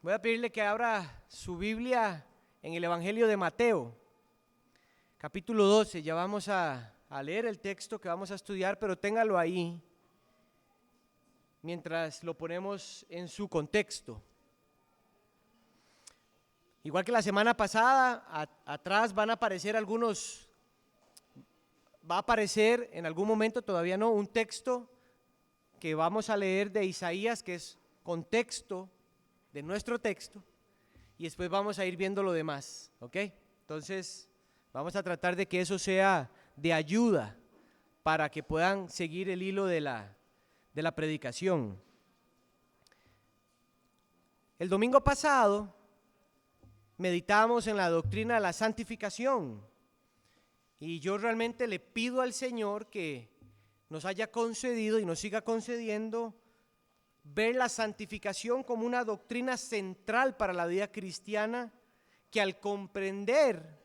Voy a pedirle que abra su Biblia en el Evangelio de Mateo, capítulo 12. Ya vamos a leer el texto que vamos a estudiar, pero téngalo ahí mientras lo ponemos en su contexto. Igual que la semana pasada, atrás van a aparecer va a aparecer en algún momento, todavía no, un texto que vamos a leer de Isaías, que es contexto de nuestro texto, y después vamos a ir viendo lo demás, ¿ok? Entonces, vamos a tratar de que eso sea de ayuda para que puedan seguir el hilo de la predicación. El domingo pasado meditamos en la doctrina de la santificación, y yo realmente le pido al Señor que nos haya concedido y nos siga concediendo ver la santificación como una doctrina central para la vida cristiana, que al comprenderla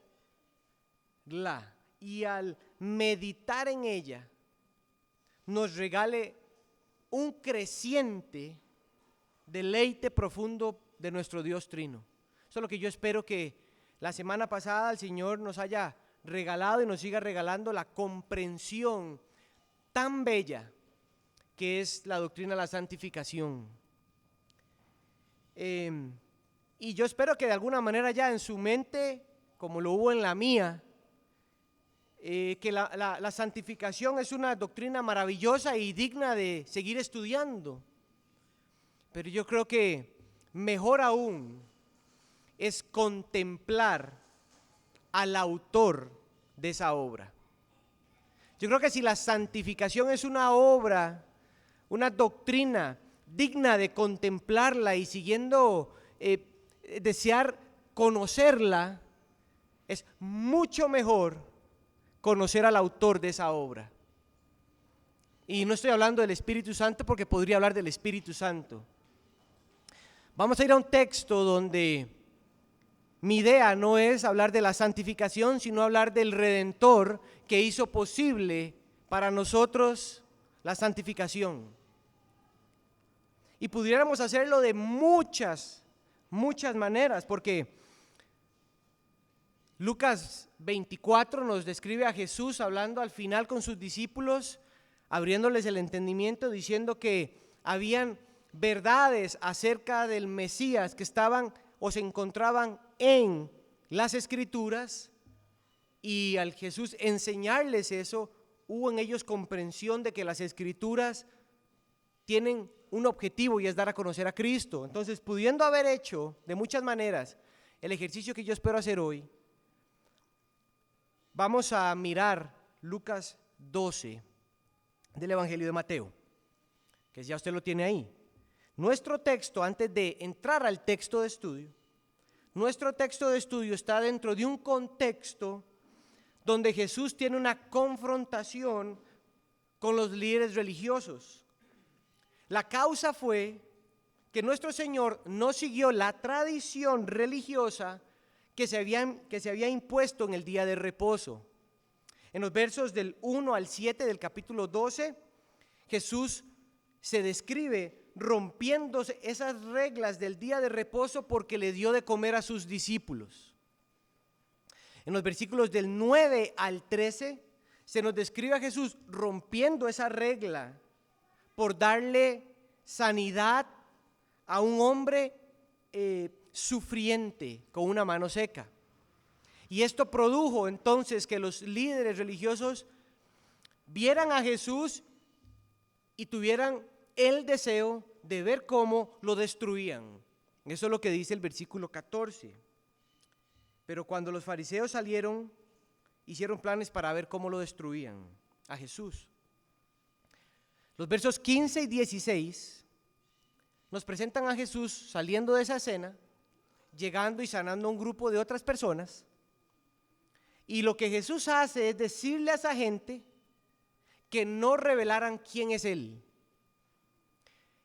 y al meditar en ella nos regale un creciente deleite profundo de nuestro Dios Trino. Eso es lo que yo espero que la semana pasada el Señor nos haya regalado y nos siga regalando, la comprensión tan bella que es la doctrina de la santificación. Y yo espero que de alguna manera ya en su mente, como lo hubo en la mía, que la santificación es una doctrina maravillosa y digna de seguir estudiando. Pero yo creo que mejor aún es contemplar al autor de esa obra. Yo creo que si la santificación es una obra, una doctrina digna de contemplarla y siguiendo desear conocerla, es mucho mejor conocer al autor de esa obra. Y no estoy hablando del Espíritu Santo, porque podría hablar del Espíritu Santo. Vamos a ir a un texto donde mi idea no es hablar de la santificación, sino hablar del Redentor que hizo posible para nosotros la santificación. Y pudiéramos hacerlo de muchas maneras, porque Lucas 24 nos describe a Jesús hablando al final con sus discípulos, abriéndoles el entendimiento, diciendo que habían verdades acerca del Mesías que estaban o se encontraban en las Escrituras, y al Jesús enseñarles eso, hubo en ellos comprensión de que las Escrituras tienen un objetivo, y es dar a conocer a Cristo. Entonces, pudiendo haber hecho de muchas maneras el ejercicio que yo espero hacer hoy, vamos a mirar Lucas 12 del Evangelio de Mateo, que ya usted lo tiene ahí. Nuestro texto, antes de entrar al texto de estudio, nuestro texto de estudio está dentro de un contexto donde Jesús tiene una confrontación con los líderes religiosos. La causa fue que nuestro Señor no siguió la tradición religiosa que se había impuesto en el día de reposo. En los versos del 1 al 7 del capítulo 12, Jesús se describe rompiéndose esas reglas del día de reposo porque le dio de comer a sus discípulos. En los versículos del 9 al 13 se nos describe a Jesús rompiendo esa regla por darle sanidad a un hombre sufriente con una mano seca. Y esto produjo entonces que los líderes religiosos vieran a Jesús y tuvieran el deseo de ver cómo lo destruían. Eso es lo que dice el versículo 14. Pero cuando los fariseos salieron, hicieron planes para ver cómo lo destruían a Jesús. Los versos 15 y 16 nos presentan a Jesús saliendo de esa cena, llegando y sanando a un grupo de otras personas. Y lo que Jesús hace es decirle a esa gente que no revelaran quién es Él.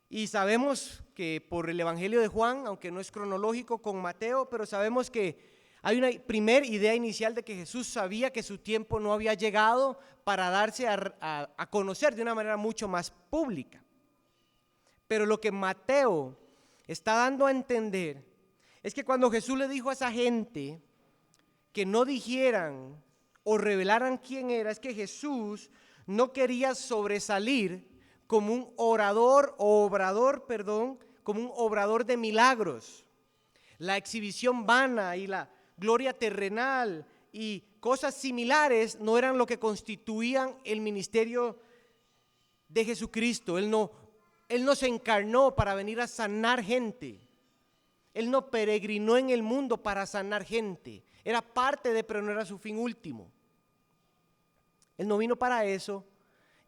Y sabemos que por el Evangelio de Juan, aunque no es cronológico con Mateo, pero sabemos que hay una primera idea inicial de que Jesús sabía que su tiempo no había llegado para darse a conocer de una manera mucho más pública. Pero lo que Mateo está dando a entender es que cuando Jesús le dijo a esa gente que no dijeran o revelaran quién era, es que Jesús no quería sobresalir como un obrador de milagros. La exhibición vana y la gloria terrenal y cosas similares no eran lo que constituían el ministerio de Jesucristo. Él no se encarnó para venir a sanar gente. Él no peregrinó en el mundo para sanar gente. Era parte de, pero no era su fin último. Él no vino para eso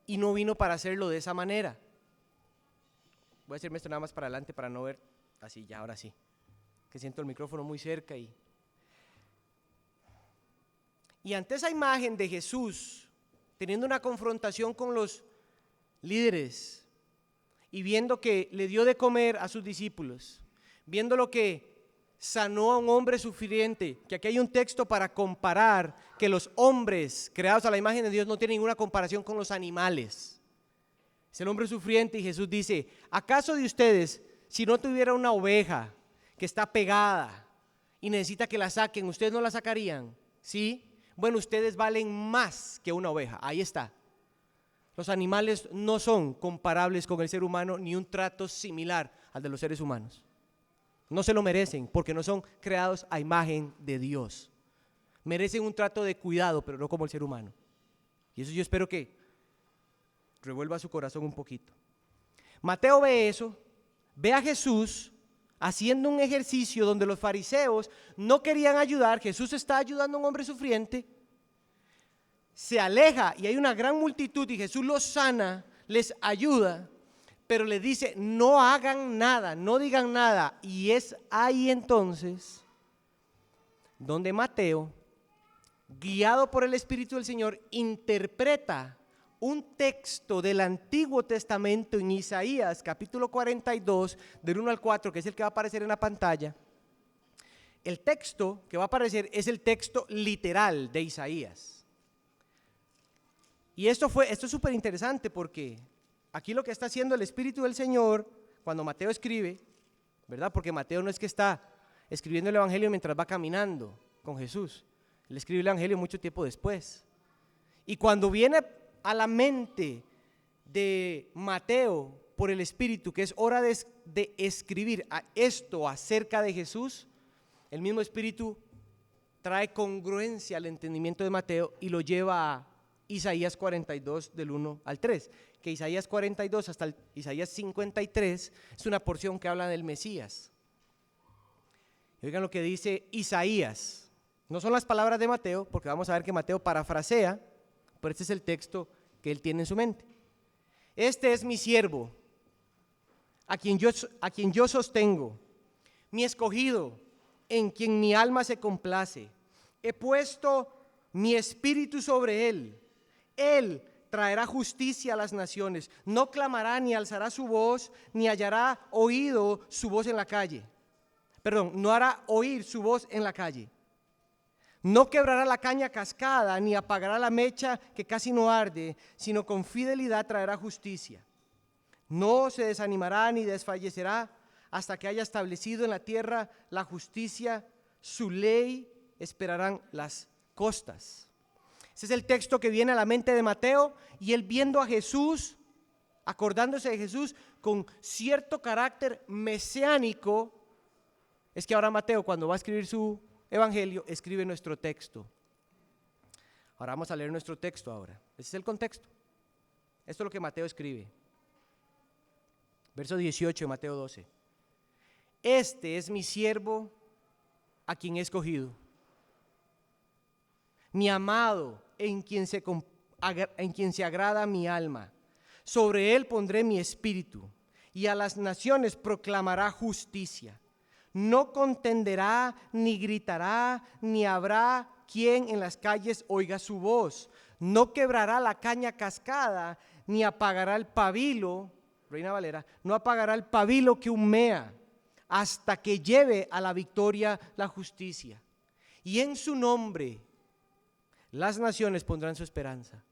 y no vino para hacerlo de esa manera. Voy a hacerme esto nada más para adelante para no ver así, ya, ahora sí. Que siento el micrófono muy cerca y ante esa imagen de Jesús teniendo una confrontación con los líderes y viendo que le dio de comer a sus discípulos, viendo lo que sanó a un hombre sufriente, que aquí hay un texto para comparar que los hombres creados a la imagen de Dios no tienen ninguna comparación con los animales. Es el hombre sufriente y Jesús dice, ¿acaso de ustedes, si no tuviera una oveja que está pegada y necesita que la saquen, ustedes no la sacarían? ¿Sí? Bueno, ustedes valen más que una oveja, ahí está. Los animales no son comparables con el ser humano ni un trato similar al de los seres humanos. No se lo merecen porque no son creados a imagen de Dios. Merecen un trato de cuidado, pero no como el ser humano. Y eso yo espero que revuelva su corazón un poquito. Mateo ve eso, ve a Jesús haciendo un ejercicio donde los fariseos no querían ayudar. Jesús está ayudando a un hombre sufriente. Se aleja y hay una gran multitud y Jesús los sana, les ayuda, pero les dice, no hagan nada, no digan nada. Y es ahí entonces donde Mateo, guiado por el Espíritu del Señor, interpreta un texto del Antiguo Testamento en Isaías, capítulo 42, del 1 al 4, que es el que va a aparecer en la pantalla. El texto que va a aparecer es el texto literal de Isaías. Y esto es súper interesante porque aquí lo que está haciendo el Espíritu del Señor, cuando Mateo escribe, ¿verdad? Porque Mateo no es que está escribiendo el Evangelio mientras va caminando con Jesús. Él escribe el Evangelio mucho tiempo después. Y cuando viene a la mente de Mateo por el Espíritu que es hora de escribir esto acerca de Jesús, el mismo Espíritu trae congruencia al entendimiento de Mateo y lo lleva a Isaías 42 del 1 al 3, que Isaías 42 hasta Isaías 53 es una porción que habla del Mesías. Y oigan lo que dice Isaías, no son las palabras de Mateo, porque vamos a ver que Mateo parafrasea, pero este es el texto que él tiene en su mente. Este es mi siervo, a quien yo sostengo, mi escogido, en quien mi alma se complace. He puesto mi espíritu sobre él. Él traerá justicia a las naciones. No clamará ni alzará su voz, ni hallará oído su voz en la calle. Perdón, no hará oír su voz en la calle. No quebrará la caña cascada, ni apagará la mecha que casi no arde, sino con fidelidad traerá justicia. No se desanimará ni desfallecerá hasta que haya establecido en la tierra la justicia. Su ley esperarán las costas. Ese es el texto que viene a la mente de Mateo, y él viendo a Jesús, acordándose de Jesús con cierto carácter mesiánico, es que ahora Mateo, cuando va a escribir su evangelio, escribe nuestro texto. Ahora vamos a leer nuestro texto ahora. Ese es el contexto. Esto es lo que Mateo escribe. Verso 18 de Mateo 12. Este es mi siervo a quien he escogido, mi amado en quien se agrada mi alma. Sobre él pondré mi espíritu y a las naciones proclamará justicia. No contenderá, ni gritará, ni habrá quien en las calles oiga su voz. No quebrará la caña cascada, ni apagará el pabilo, Reina Valera, no apagará el pabilo que humea, hasta que lleve a la victoria la justicia. Y en su nombre las naciones pondrán su esperanza.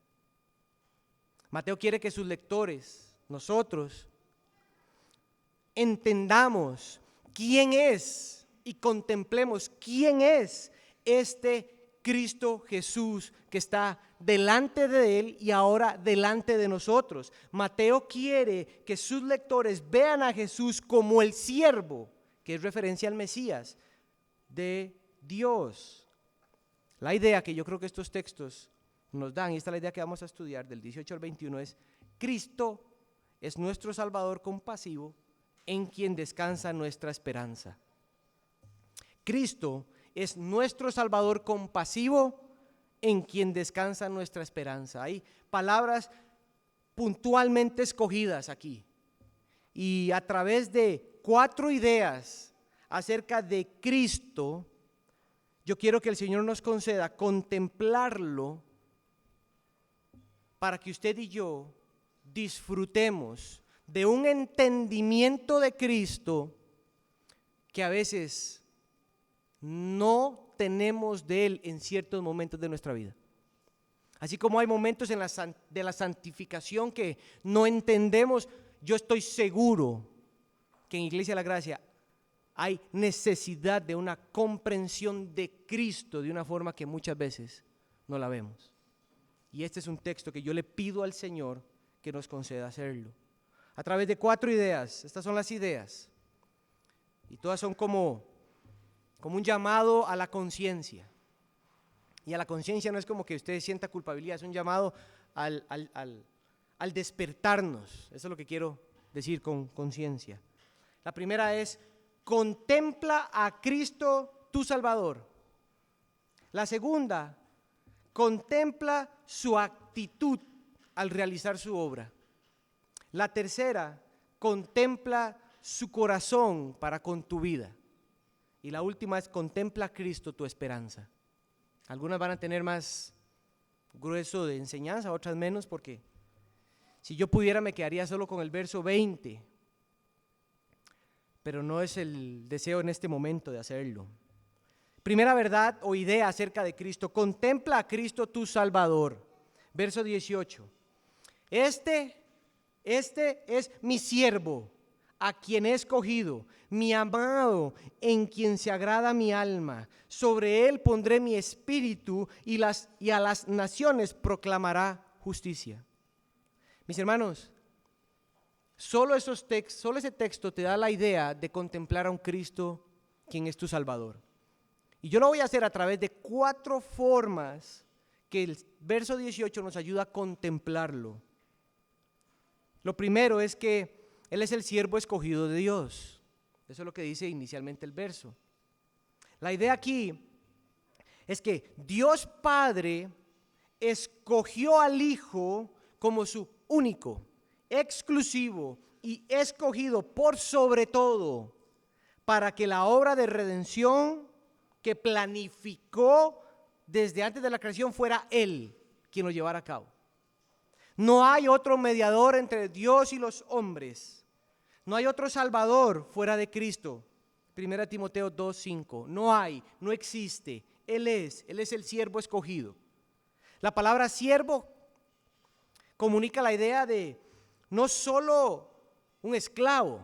Mateo quiere que sus lectores, nosotros, entendamos quién es y contemplemos quién es este Cristo Jesús que está delante de Él y ahora delante de nosotros. Mateo quiere que sus lectores vean a Jesús como el siervo, que es referencia al Mesías de Dios. La idea que yo creo que estos textos nos dan, y esta es la idea que vamos a estudiar del 18 al 21, es: Cristo es nuestro Salvador compasivo en quien descansa nuestra esperanza. Cristo es nuestro Salvador compasivo en quien descansa nuestra esperanza. Hay palabras puntualmente escogidas aquí. Y a través de 4 ideas acerca de Cristo, yo quiero que el Señor nos conceda contemplarlo para que usted y yo disfrutemos de un entendimiento de Cristo que a veces no tenemos de Él en ciertos momentos de nuestra vida. Así como hay momentos de la santificación que no entendemos, yo estoy seguro que en Iglesia de la Gracia hay necesidad de una comprensión de Cristo de una forma que muchas veces no la vemos. Y este es un texto que yo le pido al Señor que nos conceda hacerlo. A través de 4 ideas, estas son las ideas, y todas son como un llamado a la conciencia. Y a la conciencia no es como que usted sienta culpabilidad, es un llamado al despertarnos. Eso es lo que quiero decir con conciencia. La primera es: contempla a Cristo tu Salvador. La segunda, contempla su actitud al realizar su obra. La tercera, contempla su corazón para con tu vida. Y la última es: contempla a Cristo tu esperanza. Algunas van a tener más grueso de enseñanza, otras menos, porque si yo pudiera me quedaría solo con el verso 20, pero no es el deseo en este momento de hacerlo. Primera verdad o idea acerca de Cristo: contempla a Cristo tu Salvador. Verso 18. Este es mi siervo, a quien he escogido, mi amado, en quien se agrada mi alma. Sobre él pondré mi espíritu y a las naciones proclamará justicia. Mis hermanos, solo ese texto te da la idea de contemplar a un Cristo quien es tu Salvador. Y yo lo voy a hacer a través de 4 formas que el verso 18 nos ayuda a contemplarlo. Lo primero es que Él es el siervo escogido de Dios. Eso es lo que dice inicialmente el verso. La idea aquí es que Dios Padre escogió al Hijo como su único, exclusivo y escogido por sobre todo para que la obra de redención que planificó desde antes de la creación fuera Él quien lo llevara a cabo. No hay otro mediador entre Dios y los hombres. No hay otro Salvador fuera de Cristo. 1 Timoteo 2:5. No hay, no existe. Él es el siervo escogido. La palabra siervo comunica la idea de no solo un esclavo,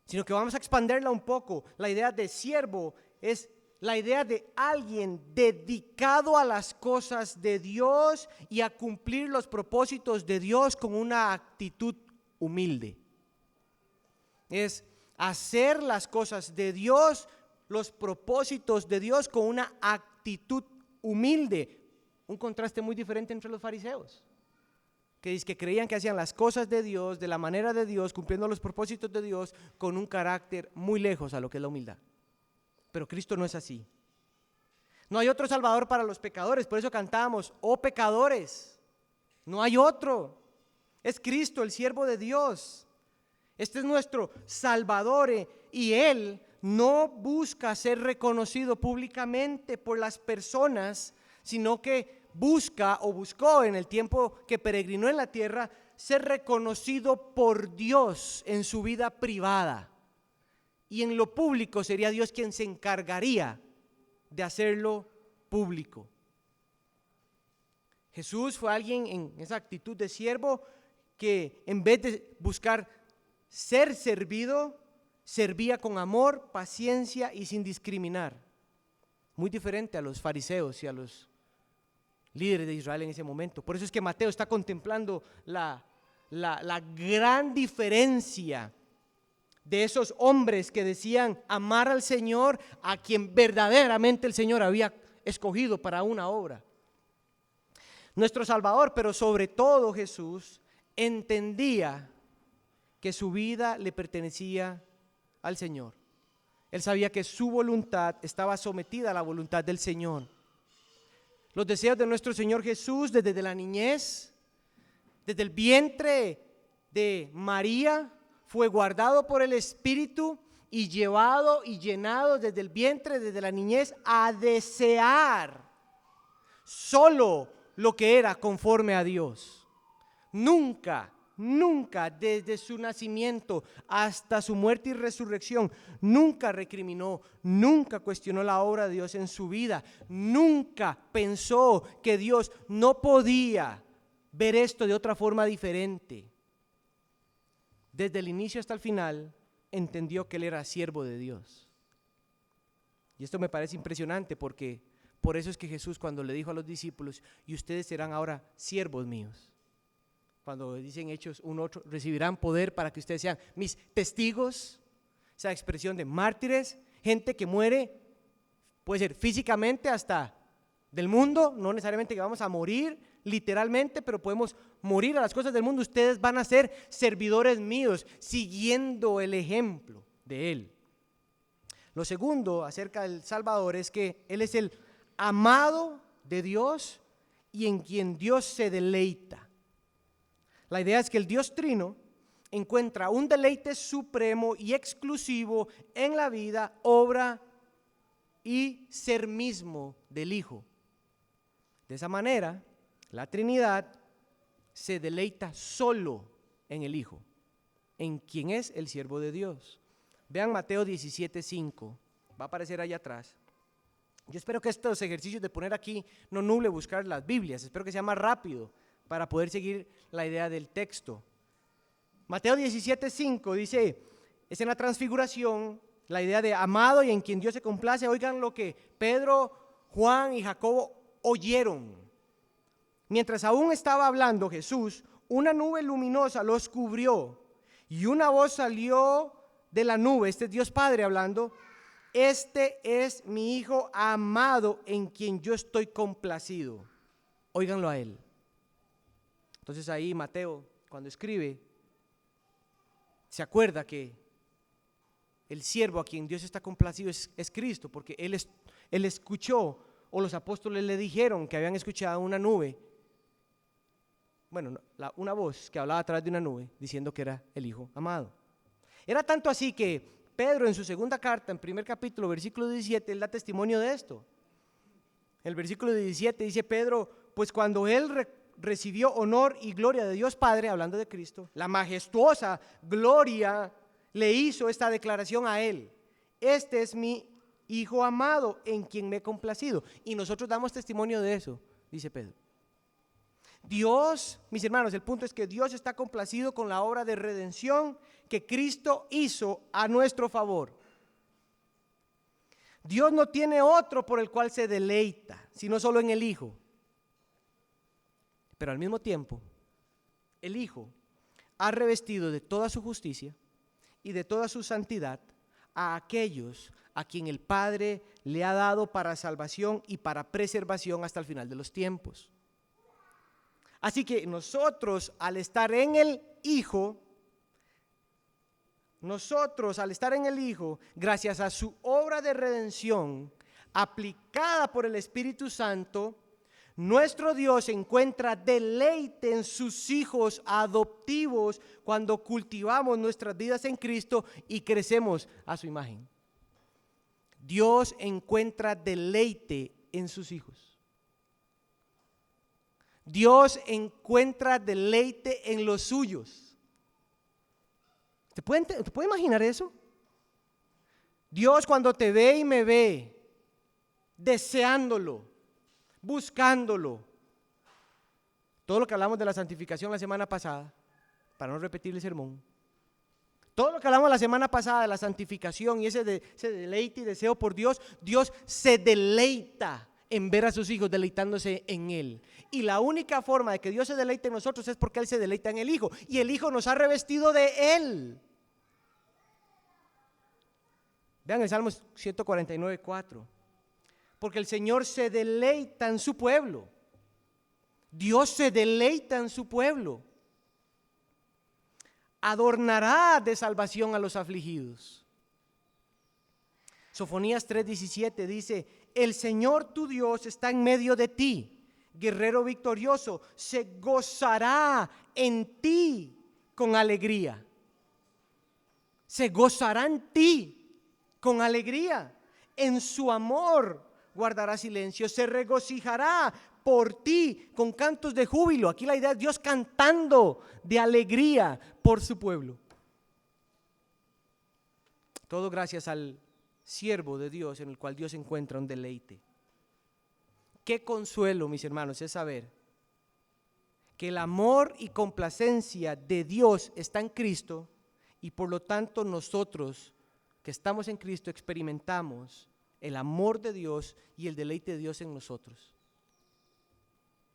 sino que vamos a expandirla un poco. La idea de siervo es la idea de alguien dedicado a las cosas de Dios y a cumplir los propósitos de Dios con una actitud humilde. Es hacer las cosas de Dios, los propósitos de Dios con una actitud humilde. Un contraste muy diferente entre los fariseos, que creían que hacían las cosas de Dios, de la manera de Dios, cumpliendo los propósitos de Dios, con un carácter muy lejos a lo que es la humildad. Pero Cristo no es así. No hay otro Salvador para los pecadores, por eso cantamos: oh pecadores, no hay otro. Es Cristo, el siervo de Dios. Este es nuestro Salvador, y Él no busca ser reconocido públicamente por las personas, sino que buscó en el tiempo que peregrinó en la tierra ser reconocido por Dios en su vida privada. Y en lo público sería Dios quien se encargaría de hacerlo público. Jesús fue alguien en esa actitud de siervo que en vez de buscar ser servido, servía con amor, paciencia y sin discriminar. Muy diferente a los fariseos y a los líderes de Israel en ese momento. Por eso es que Mateo está contemplando la gran diferencia de esos hombres que decían amar al Señor, a quien verdaderamente el Señor había escogido para una obra. Nuestro Salvador, pero sobre todo Jesús, entendía que su vida le pertenecía al Señor. Él sabía que su voluntad estaba sometida a la voluntad del Señor. Los deseos de nuestro Señor Jesús desde la niñez, desde el vientre de María, fue guardado por el Espíritu y llevado y llenado desde el vientre, desde la niñez, a desear solo lo que era conforme a Dios. Nunca desde su nacimiento hasta su muerte y resurrección, nunca recriminó, nunca cuestionó la obra de Dios en su vida, nunca pensó que Dios no podía ver esto de otra forma diferente. Desde el inicio hasta el final, entendió que él era siervo de Dios. Y esto me parece impresionante porque por eso es que Jesús, cuando le dijo a los discípulos, y ustedes serán ahora siervos míos, cuando dicen Hechos 1:8, recibirán poder para que ustedes sean mis testigos, esa expresión de mártires, gente que muere, puede ser físicamente hasta del mundo, no necesariamente que vamos a morir literalmente, pero podemos morir a las cosas del mundo. Ustedes van a ser servidores míos, siguiendo el ejemplo de Él. Lo segundo acerca del Salvador es que Él es el amado de Dios y en quien Dios se deleita. La idea es que el Dios Trino encuentra un deleite supremo y exclusivo en la vida, obra y ser mismo del Hijo. De esa manera, la Trinidad se deleita solo en el Hijo, en quien es el siervo de Dios. Vean Mateo 17:5, va a aparecer allá atrás. Yo espero que estos ejercicios de poner aquí no nuble buscar las Biblias, espero que sea más rápido para poder seguir la idea del texto. Mateo 17:5 dice, es en la transfiguración, la idea de amado y en quien Dios se complace. Oigan lo que Pedro, Juan y Jacobo oyeron. Mientras aún estaba hablando Jesús, una nube luminosa los cubrió y una voz salió de la nube. Este es Dios Padre hablando. Este es mi Hijo amado en quien yo estoy complacido. Óiganlo a Él. Entonces ahí Mateo, cuando escribe, se acuerda que el siervo a quien Dios está complacido es Cristo, porque él escuchó, o los apóstoles le dijeron que habían escuchado una nube, una voz que hablaba a través de una nube, diciendo que era el Hijo amado. Era tanto así que Pedro en su segunda carta, en primer capítulo, versículo 17, él da testimonio de esto. El versículo 17 dice Pedro, pues cuando él recibió honor y gloria de Dios Padre, hablando de Cristo, la majestuosa gloria le hizo esta declaración a él: este es mi Hijo amado en quien me he complacido. Y nosotros damos testimonio de eso, dice Pedro. Dios, mis hermanos, el punto es que Dios está complacido con la obra de redención que Cristo hizo a nuestro favor. Dios no tiene otro por el cual se deleita, sino solo en el Hijo. Pero al mismo tiempo, el Hijo ha revestido de toda su justicia y de toda su santidad a aquellos a quien el Padre le ha dado para salvación y para preservación hasta el final de los tiempos. Así que nosotros, al estar en el Hijo, gracias a su obra de redención aplicada por el Espíritu Santo, nuestro Dios encuentra deleite en sus hijos adoptivos cuando cultivamos nuestras vidas en Cristo y crecemos a su imagen. Dios encuentra deleite en sus hijos. Dios encuentra deleite en los suyos. ¿Te puede imaginar eso? Dios, cuando te ve y me ve, deseándolo, buscándolo. Todo lo que hablamos de la santificación la semana pasada, para no repetir el sermón. Todo lo que hablamos la semana pasada de la santificación y ese deleite y deseo por Dios, Dios se deleita en ver a sus hijos deleitándose en Él. Y la única forma de que Dios se deleite en nosotros es porque Él se deleita en el Hijo. Y el Hijo nos ha revestido de Él. Vean el Salmo 149:4. Porque el Señor se deleita en su pueblo. Dios se deleita en su pueblo. Adornará de salvación a los afligidos. Sofonías 3:17 dice: el Señor tu Dios está en medio de ti, guerrero victorioso, se gozará en ti con alegría. Se gozará en ti con alegría. En su amor guardará silencio, se regocijará por ti con cantos de júbilo. Aquí la idea es Dios cantando de alegría por su pueblo. Todo gracias al siervo de Dios en el cual Dios encuentra un deleite. Qué consuelo, mis hermanos, es saber que el amor y complacencia de Dios está en Cristo y por lo tanto nosotros que estamos en Cristo experimentamos el amor de Dios y el deleite de Dios en nosotros.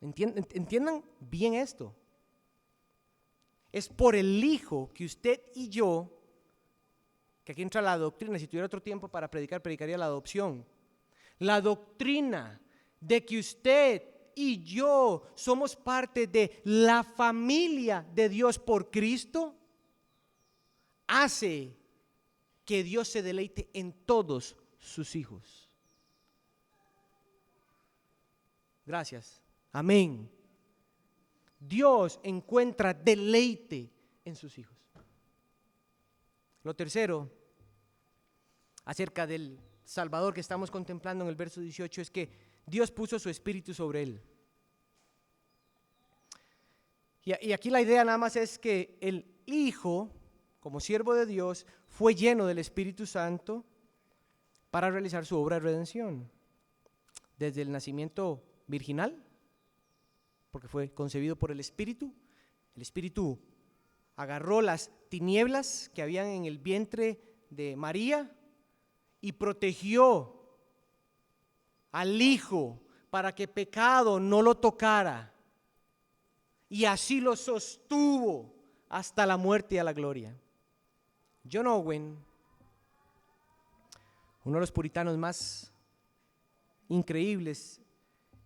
Entiendan bien esto. Es por el Hijo que usted y yo, que aquí entra la doctrina, si tuviera otro tiempo para predicar, predicaría la adopción. La doctrina de que usted y yo somos parte de la familia de Dios por Cristo, hace que Dios se deleite en todos sus hijos. Gracias. Amén. Dios encuentra deleite en sus hijos. Lo tercero, acerca del Salvador que estamos contemplando en el verso 18, es que Dios puso su Espíritu sobre él. Y aquí la idea nada más es que el Hijo, como siervo de Dios, fue lleno del Espíritu Santo para realizar su obra de redención. Desde el nacimiento virginal, porque fue concebido por el Espíritu agarró las tinieblas que habían en el vientre de María y protegió al Hijo para que pecado no lo tocara, y así lo sostuvo hasta la muerte y a la gloria. John Owen, uno de los puritanos más increíbles,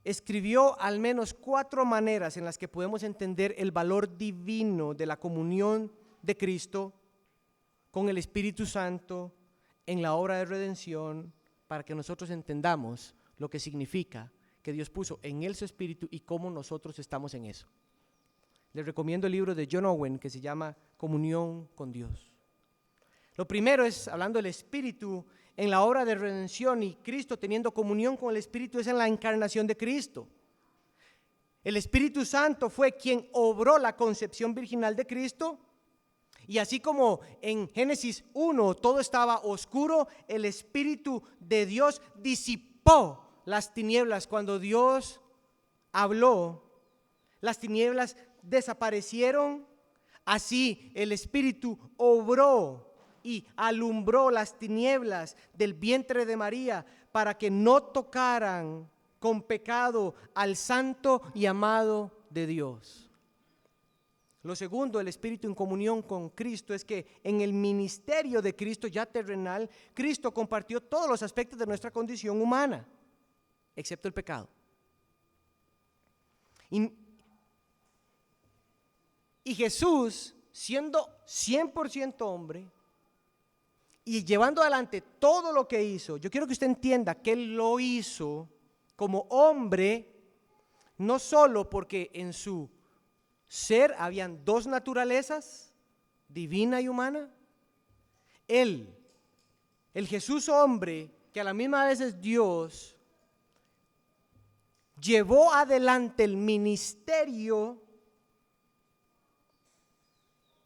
escribió al menos 4 maneras en las que podemos entender el valor divino de la comunión de Cristo con el Espíritu Santo en la obra de redención, para que nosotros entendamos lo que significa que Dios puso en él su Espíritu y cómo nosotros estamos en eso. Les recomiendo el libro de John Owen que se llama Comunión con Dios. Lo primero es, hablando del Espíritu, en la obra de redención y Cristo teniendo comunión con el Espíritu, es en la encarnación de Cristo. El Espíritu Santo fue quien obró la concepción virginal de Cristo, y así como en Génesis 1 todo estaba oscuro, el Espíritu de Dios disipó las tinieblas. Cuando Dios habló, las tinieblas desaparecieron. Así el Espíritu obró y alumbró las tinieblas del vientre de María para que no tocaran con pecado al santo y amado de Dios. Lo segundo, el Espíritu en comunión con Cristo, es que en el ministerio de Cristo ya terrenal, Cristo compartió todos los aspectos de nuestra condición humana, excepto el pecado. Y Jesús, siendo 100% hombre y llevando adelante todo lo que hizo, yo quiero que usted entienda que Él lo hizo como hombre, no solo porque en su ser habían 2 naturalezas, divina y humana. Él, el Jesús hombre, que a la misma vez es Dios, llevó adelante el ministerio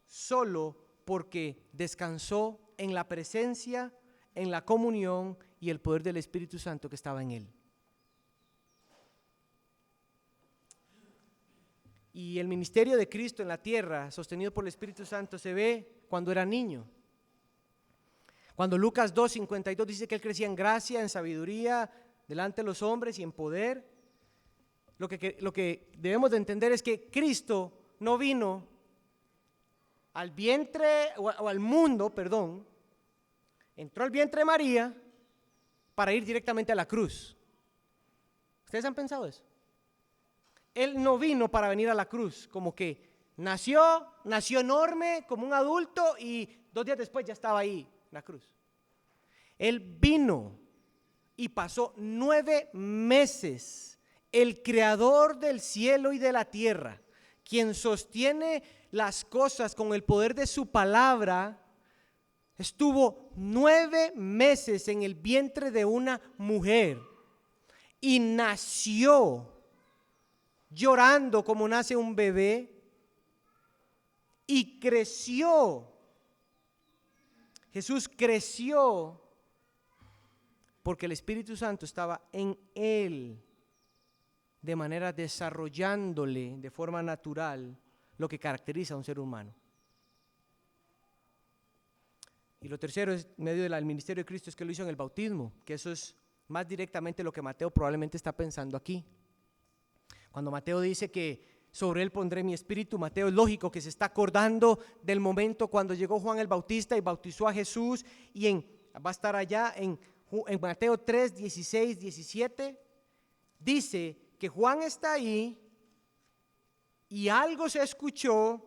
solo porque descansó en la presencia, en la comunión y el poder del Espíritu Santo que estaba en él. Y el ministerio de Cristo en la tierra, sostenido por el Espíritu Santo, se ve cuando era niño. Cuando Lucas 2:52 dice que él crecía en gracia, en sabiduría, delante de los hombres y en poder, lo que debemos de entender es que Cristo no vino al vientre o al mundo, perdón, entró al vientre de María para ir directamente a la cruz. ¿Ustedes han pensado eso? Él no vino para venir a la cruz, como que nació enorme como un adulto y 2 días después ya estaba ahí en la cruz. Él vino y pasó 9 meses, el creador del cielo y de la tierra, quien sostiene las cosas con el poder de su palabra, estuvo 9 meses en el vientre de una mujer y nació llorando como nace un bebé y creció. Jesús creció porque el Espíritu Santo estaba en él, de manera desarrollándole de forma natural lo que caracteriza a un ser humano. Y lo tercero, es medio del ministerio de Cristo, es que lo hizo en el bautismo, que eso es más directamente lo que Mateo probablemente está pensando aquí. Cuando Mateo dice que sobre él pondré mi espíritu, Mateo es lógico que se está acordando del momento cuando llegó Juan el Bautista y bautizó a Jesús, y va a estar allá en Mateo 3, 16, 17, dice que Juan está ahí y algo se escuchó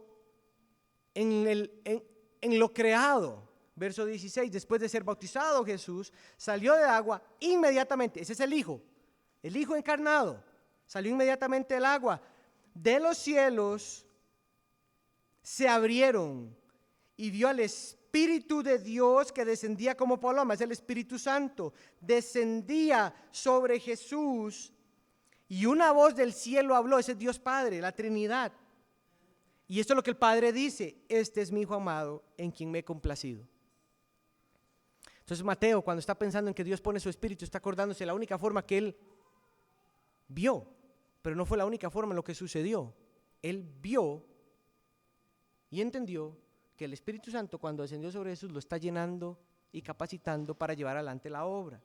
en lo creado. Verso 16, después de ser bautizado Jesús, salió de agua inmediatamente. Ese es el Hijo encarnado. Salió inmediatamente del agua. De los cielos se abrieron y vio al Espíritu de Dios que descendía como paloma. Es el Espíritu Santo. Descendía sobre Jesús y una voz del cielo habló. Ese es Dios Padre, la Trinidad. Y esto es lo que el Padre dice: este es mi Hijo amado en quien me he complacido. Entonces Mateo, cuando está pensando en que Dios pone su Espíritu, está acordándose de la única forma que él vio, pero no fue la única forma en lo que sucedió. Él vio y entendió que el Espíritu Santo, cuando descendió sobre Jesús, lo está llenando y capacitando para llevar adelante la obra.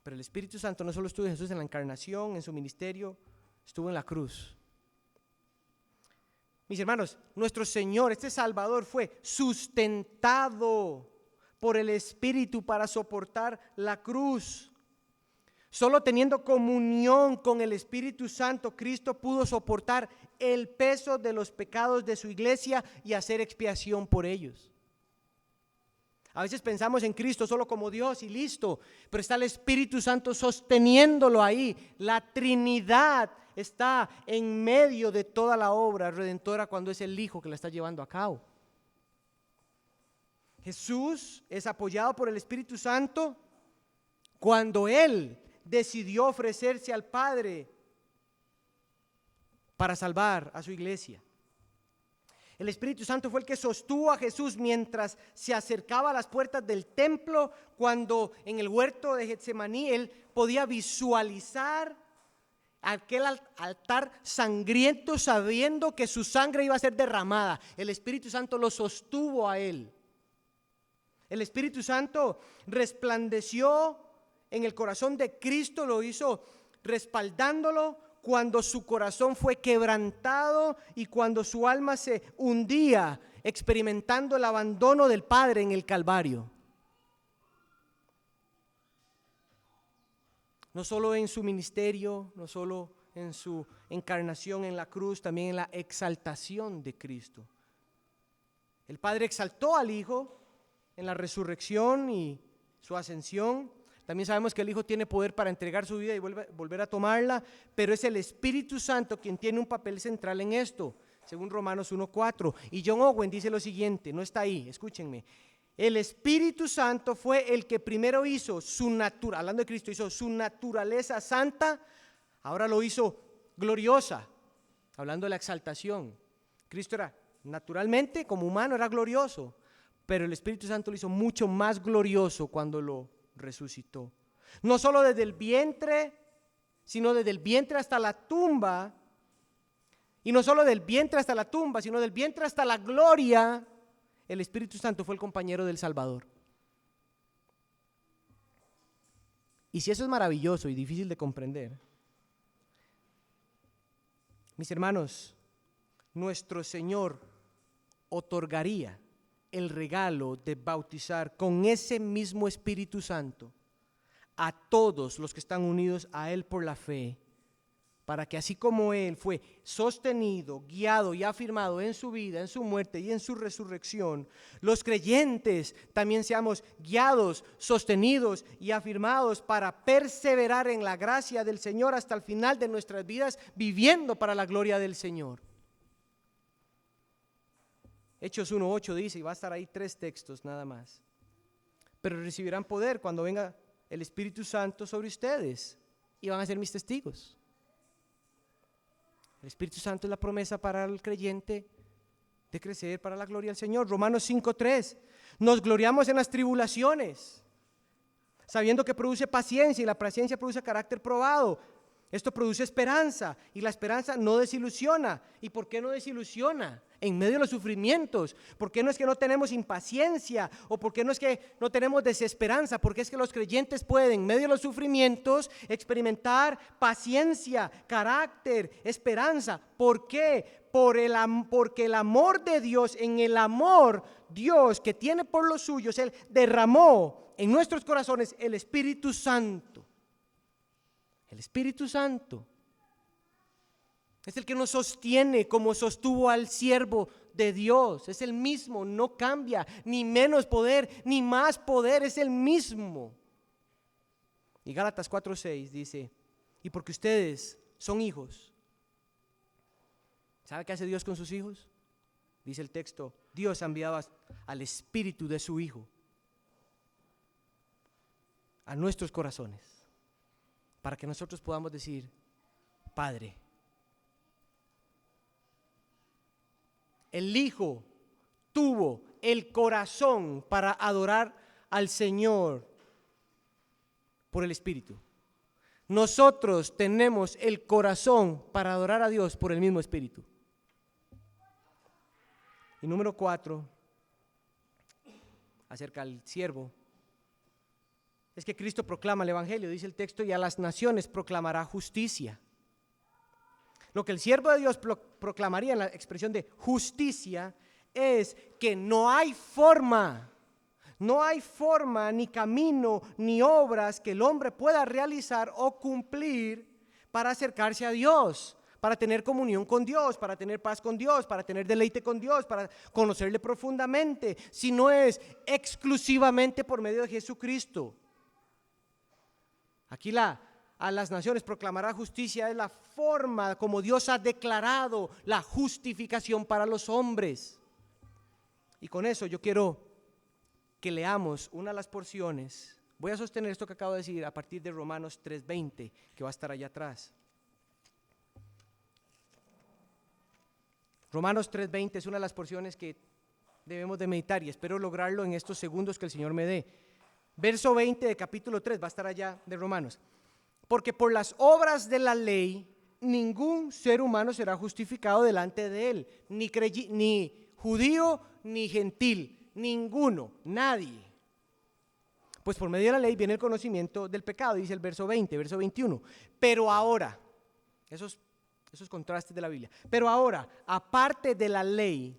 Pero el Espíritu Santo no solo estuvo en Jesús en la encarnación, en su ministerio, estuvo en la cruz. Mis hermanos, nuestro Señor, este Salvador, fue sustentado por el Espíritu para soportar la cruz. Solo teniendo comunión con el Espíritu Santo, Cristo pudo soportar el peso de los pecados de su iglesia y hacer expiación por ellos. A veces pensamos en Cristo solo como Dios y listo, pero está el Espíritu Santo sosteniéndolo ahí. La Trinidad está en medio de toda la obra redentora cuando es el Hijo que la está llevando a cabo. Jesús es apoyado por el Espíritu Santo cuando Él decidió ofrecerse al Padre para salvar a su iglesia. El Espíritu Santo fue el que sostuvo a Jesús mientras se acercaba a las puertas del templo, cuando en el huerto de Getsemaní él podía visualizar aquel altar sangriento sabiendo que su sangre iba a ser derramada. El Espíritu Santo lo sostuvo a él. El Espíritu Santo resplandeció en el corazón de Cristo, lo hizo respaldándolo cuando su corazón fue quebrantado y cuando su alma se hundía experimentando el abandono del Padre en el Calvario. No solo en su ministerio, no solo en su encarnación en la cruz, también en la exaltación de Cristo. El Padre exaltó al Hijo en la resurrección y su ascensión. También sabemos que el Hijo tiene poder para entregar su vida y volver a tomarla, pero es el Espíritu Santo quien tiene un papel central en esto, según Romanos 1:4. Y John Owen dice lo siguiente, no está ahí, escúchenme. El Espíritu Santo fue el que primero hizo hablando de Cristo, hizo su naturaleza santa, ahora lo hizo gloriosa, hablando de la exaltación. Cristo era naturalmente, como humano, era glorioso, pero el Espíritu Santo lo hizo mucho más glorioso cuando lo resucitó. No solo desde el vientre, sino desde el vientre hasta la tumba, y no solo del vientre hasta la tumba, sino del vientre hasta la gloria. el Espíritu Santo fue el compañero del Salvador. Y si eso es maravilloso y difícil de comprender, mis hermanos, nuestro Señor otorgaría el regalo de bautizar con ese mismo Espíritu Santo a todos los que están unidos a Él por la fe, para que así como Él fue sostenido, guiado y afirmado en su vida, en su muerte y en su resurrección, los creyentes también seamos guiados, sostenidos y afirmados para perseverar en la gracia del Señor hasta el final de nuestras vidas, viviendo para la gloria del Señor. Hechos 1:8 dice, y va a estar ahí 3 textos nada más: pero recibirán poder cuando venga el Espíritu Santo sobre ustedes y van a ser mis testigos. El Espíritu Santo es la promesa para el creyente de crecer para la gloria del Señor. Romanos 5:3, nos gloriamos en las tribulaciones, sabiendo que produce paciencia, y la paciencia produce carácter probado. Esto produce esperanza, y la esperanza no desilusiona. ¿Y por qué no desilusiona? En medio de los sufrimientos. ¿Por qué no es que no tenemos impaciencia? ¿O por qué no es que no tenemos desesperanza? Porque es que los creyentes pueden, en medio de los sufrimientos, experimentar paciencia, carácter, esperanza. ¿Por qué? Porque el amor de Dios, en el amor Dios que tiene por los suyos, Él derramó en nuestros corazones el Espíritu Santo. El Espíritu Santo es el que nos sostiene como sostuvo al siervo de Dios. Es el mismo, no cambia, ni menos poder, ni más poder, es el mismo. Y Gálatas 4:6 dice, y porque ustedes son hijos, ¿sabe qué hace Dios con sus hijos? Dice el texto, Dios ha enviado al Espíritu de su Hijo a nuestros corazones, para que nosotros podamos decir, Padre. El Hijo tuvo el corazón para adorar al Señor por el Espíritu. Nosotros tenemos el corazón para adorar a Dios por el mismo Espíritu. Y número 4, acerca del siervo, es que Cristo proclama el Evangelio, dice el texto, y a las naciones proclamará justicia. Lo que el siervo de Dios proclamaría en la expresión de justicia es que no hay forma, ni camino, ni obras que el hombre pueda realizar o cumplir para acercarse a Dios, para tener comunión con Dios, para tener paz con Dios, para tener deleite con Dios, para conocerle profundamente, si no es exclusivamente por medio de Jesucristo. Aquí a las naciones proclamará justicia es la forma como Dios ha declarado la justificación para los hombres. Y con eso yo quiero que leamos una de las porciones. Voy a sostener esto que acabo de decir a partir de Romanos 3:20, que va a estar allá atrás. Romanos 3:20 es una de las porciones que debemos de meditar y espero lograrlo en estos segundos que el Señor me dé. Verso 20 de capítulo 3, va a estar allá de Romanos. Porque por las obras de la ley, ningún ser humano será justificado delante de él, ni judío ni gentil, ninguno, nadie. Pues por medio de la ley viene el conocimiento del pecado, dice el verso 20, verso 21. Pero ahora, esos contrastes de la Biblia, pero ahora, aparte de la ley,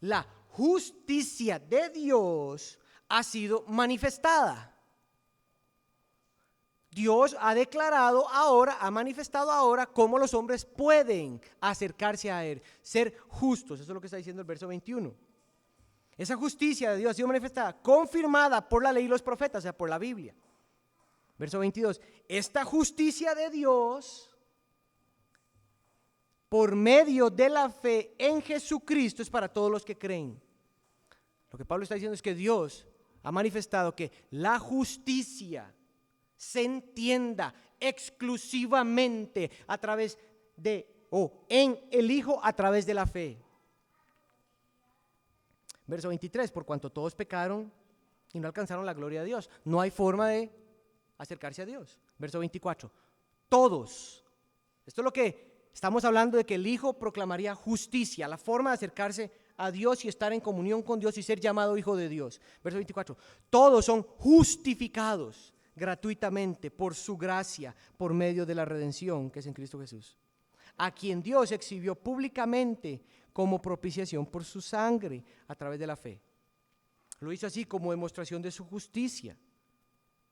la justicia de Dios ha sido manifestada. Dios ha declarado ahora, ha manifestado ahora cómo los hombres pueden acercarse a Él, ser justos. Eso es lo que está diciendo el verso 21. Esa justicia de Dios ha sido manifestada, confirmada por la ley y los profetas, o sea, por la Biblia. Verso 22. Esta justicia de Dios, por medio de la fe en Jesucristo, es para todos los que creen. Lo que Pablo está diciendo es que Dios ha manifestado que la justicia se entienda exclusivamente a través de, en el Hijo a través de la fe. Verso 23, por cuanto todos pecaron y no alcanzaron la gloria de Dios, no hay forma de acercarse a Dios. Verso 24, todos, esto es lo que Estamos hablando de que el Hijo proclamaría justicia, la forma de acercarse a Dios y estar en comunión con Dios y ser llamado hijo de Dios. Verso 24, todos son justificados gratuitamente por su gracia, por medio de la redención que es en Cristo Jesús, a quien Dios exhibió públicamente como propiciación por su sangre a través de la fe. Lo hizo así como demostración de su justicia,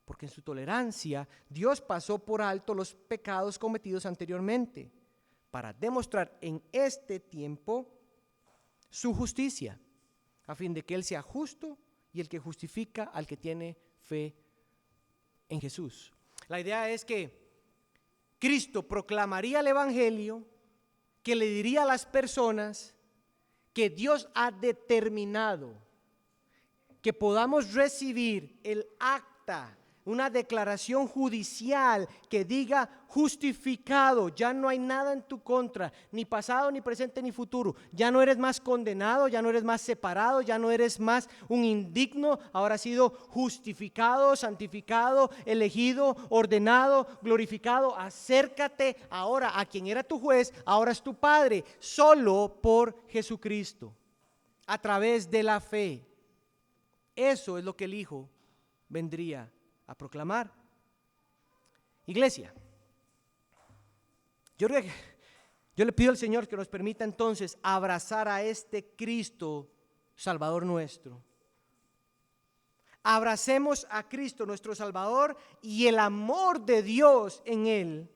porque en su tolerancia Dios pasó por alto los pecados cometidos anteriormente, para demostrar en este tiempo su justicia, a fin de que Él sea justo y el que justifica al que tiene fe en Jesús. La idea es que Cristo proclamaría el Evangelio, que le diría a las personas que Dios ha determinado que podamos recibir el acta, una declaración judicial que diga justificado, ya no hay nada en tu contra, ni pasado, ni presente, ni futuro, ya no eres más condenado, ya no eres más separado, ya no eres más un indigno, ahora has sido justificado, santificado, elegido, ordenado, glorificado. Acércate ahora a quien era tu juez, ahora es tu Padre, solo por Jesucristo, a través de la fe. Eso es lo que el Hijo vendría a proclamar. Iglesia, yo le pido al Señor que nos permita entonces abrazar a este Cristo Salvador nuestro. Abracemos a Cristo nuestro Salvador y el amor de Dios en Él,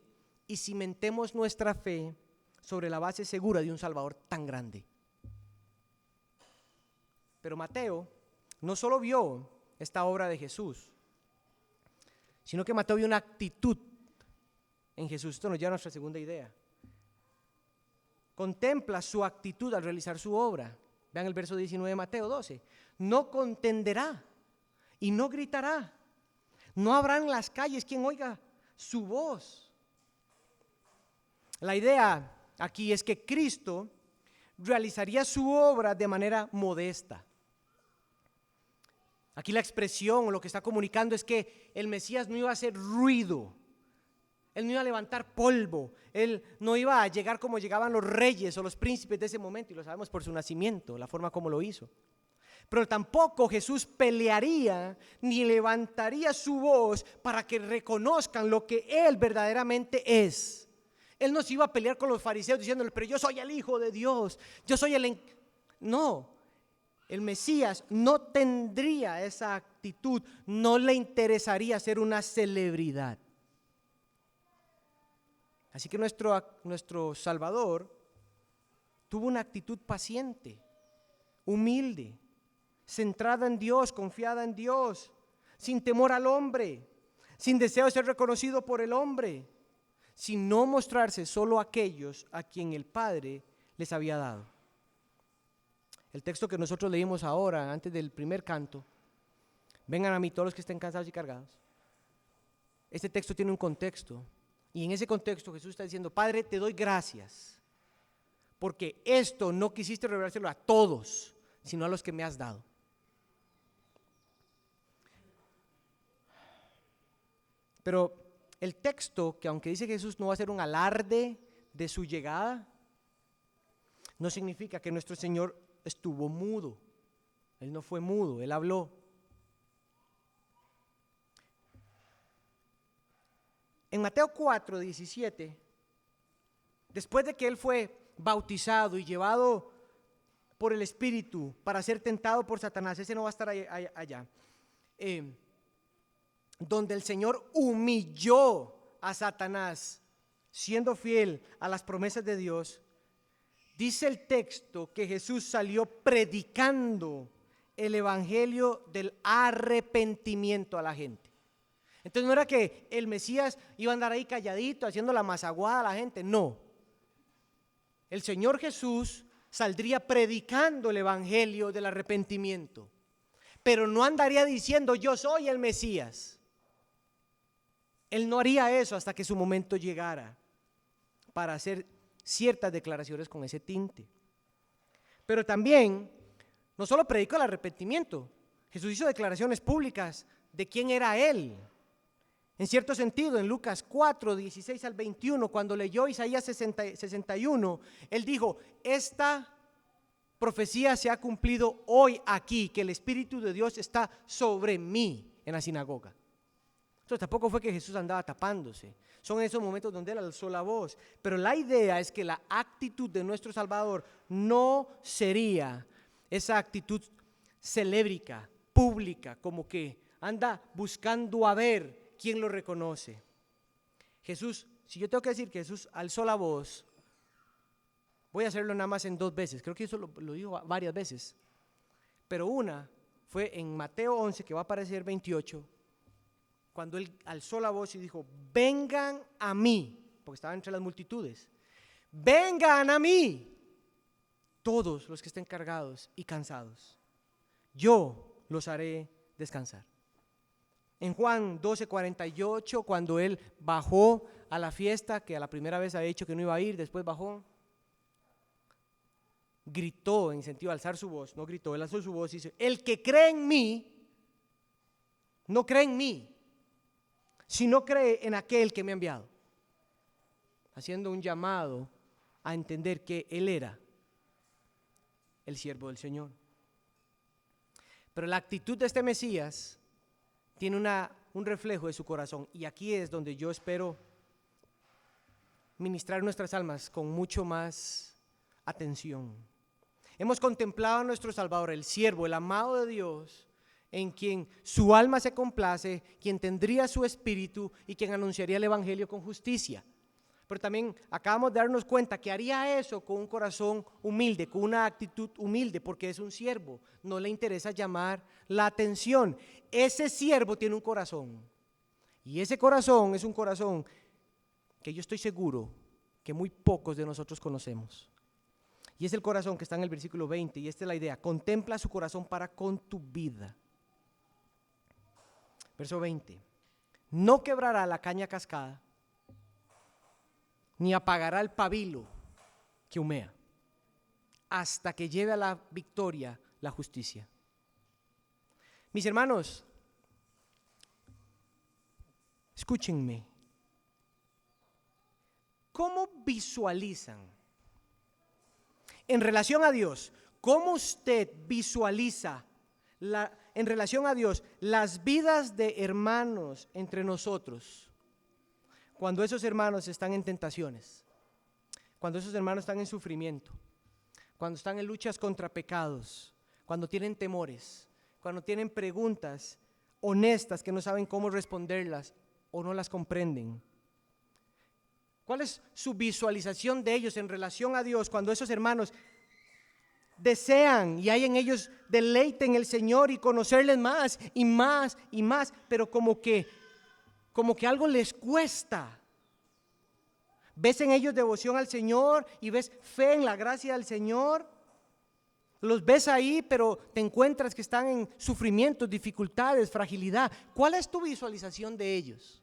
y cimentemos nuestra fe sobre la base segura de un Salvador tan grande. Pero Mateo no solo vio esta obra de Jesús, sino que Mateo vio una actitud en Jesús. Esto nos lleva a nuestra segunda idea. Contempla su actitud al realizar su obra. Vean el verso 19 de Mateo 12. No contenderá y no gritará. No habrá en las calles quien oiga su voz. La idea aquí es que Cristo realizaría su obra de manera modesta. Aquí la expresión o lo que está comunicando es que el Mesías no iba a hacer ruido, Él no iba a levantar polvo, Él no iba a llegar como llegaban los reyes o los príncipes de ese momento, y lo sabemos por su nacimiento, la forma como lo hizo. Pero tampoco Jesús pelearía ni levantaría su voz para que reconozcan lo que Él verdaderamente es. Él no se iba a pelear con los fariseos diciéndoles, pero yo soy el Hijo de Dios, yo soy No. El Mesías no tendría esa actitud, no le interesaría ser una celebridad. Así que nuestro Salvador tuvo una actitud paciente, humilde, centrada en Dios, confiada en Dios, sin temor al hombre, sin deseo de ser reconocido por el hombre, sin no mostrarse solo a aquellos a quien el Padre les había dado. El texto que nosotros leímos ahora, antes del primer canto, vengan a mí todos los que estén cansados y cargados. Este texto tiene un contexto, y en ese contexto Jesús está diciendo, Padre, te doy gracias, porque esto no quisiste revelárselo a todos, sino a los que me has dado. Pero el texto, que aunque dice que Jesús no va a hacer un alarde de su llegada, no significa que nuestro Señor estuvo mudo. Él no fue mudo, Él habló. En Mateo 4:17, después de que Él fue bautizado y llevado por el Espíritu para ser tentado por Satanás, ese no va a estar allá, donde el Señor humilló a Satanás, siendo fiel a las promesas de Dios. Dice el texto que Jesús salió predicando el evangelio del arrepentimiento a la gente. Entonces no era que el Mesías iba a andar ahí calladito haciendo la mazaguada a la gente, no. El Señor Jesús saldría predicando el evangelio del arrepentimiento, pero no andaría diciendo yo soy el Mesías. Él no haría eso hasta que su momento llegara para hacer ciertas declaraciones con ese tinte. Pero también, no solo predicó el arrepentimiento, Jesús hizo declaraciones públicas de quién era Él. En cierto sentido, en Lucas 4, 16 al 21, cuando leyó Isaías 61, él dijo, esta profecía se ha cumplido hoy aquí, que el Espíritu de Dios está sobre mí en la sinagoga. Entonces tampoco fue que Jesús andaba tapándose. Son esos momentos donde él alzó la voz. Pero la idea es que la actitud de nuestro Salvador no sería esa actitud celébrica, pública, como que anda buscando a ver quién lo reconoce. Jesús, si yo tengo que decir que Jesús alzó la voz, voy a hacerlo nada más en 2 veces. Creo que eso lo dijo varias veces. Pero una fue en Mateo 11, que va a aparecer 28, cuando él alzó la voz y dijo, vengan a mí, porque estaba entre las multitudes, vengan a mí, todos los que estén cargados y cansados, yo los haré descansar. En Juan 12:48, cuando él bajó a la fiesta, que a la primera vez había dicho que no iba a ir, después bajó, gritó en sentido de alzar su voz, no gritó, él alzó su voz y dice, el que cree en mí, no cree en mí, sino cree en aquel que me ha enviado, haciendo un llamado a entender que él era el siervo del Señor. Pero la actitud de este Mesías tiene un reflejo de su corazón, y aquí es donde yo espero ministrar nuestras almas con mucho más atención. Hemos contemplado a nuestro Salvador, el siervo, el amado de Dios, en quien su alma se complace, quien tendría su espíritu y quien anunciaría el evangelio con justicia. Pero también acabamos de darnos cuenta que haría eso con un corazón humilde, con una actitud humilde, porque es un siervo, no le interesa llamar la atención. Ese siervo tiene un corazón, y ese corazón es un corazón que yo estoy seguro que muy pocos de nosotros conocemos. Y es el corazón que está en el versículo 20, y esta es la idea: contempla su corazón para con tu vida. Verso 20: no quebrará la caña cascada, ni apagará el pabilo que humea, hasta que lleve a la victoria la justicia. Mis hermanos, escúchenme. ¿Cómo visualizan en relación a Dios? ¿Cómo usted visualiza en relación a Dios las vidas de hermanos entre nosotros cuando esos hermanos están en tentaciones, cuando esos hermanos están en sufrimiento, cuando están en luchas contra pecados, cuando tienen temores, cuando tienen preguntas honestas que no saben cómo responderlas o no las comprenden? ¿Cuál es su visualización de ellos en relación a Dios cuando esos hermanos desean y hay en ellos deleite en el Señor y conocerles más y más y más, pero como que algo les cuesta? ¿Ves en ellos devoción al Señor y ves fe en la gracia del Señor? Los ves ahí, pero te encuentras que están en sufrimientos, dificultades, fragilidad. ¿Cuál es tu visualización de ellos?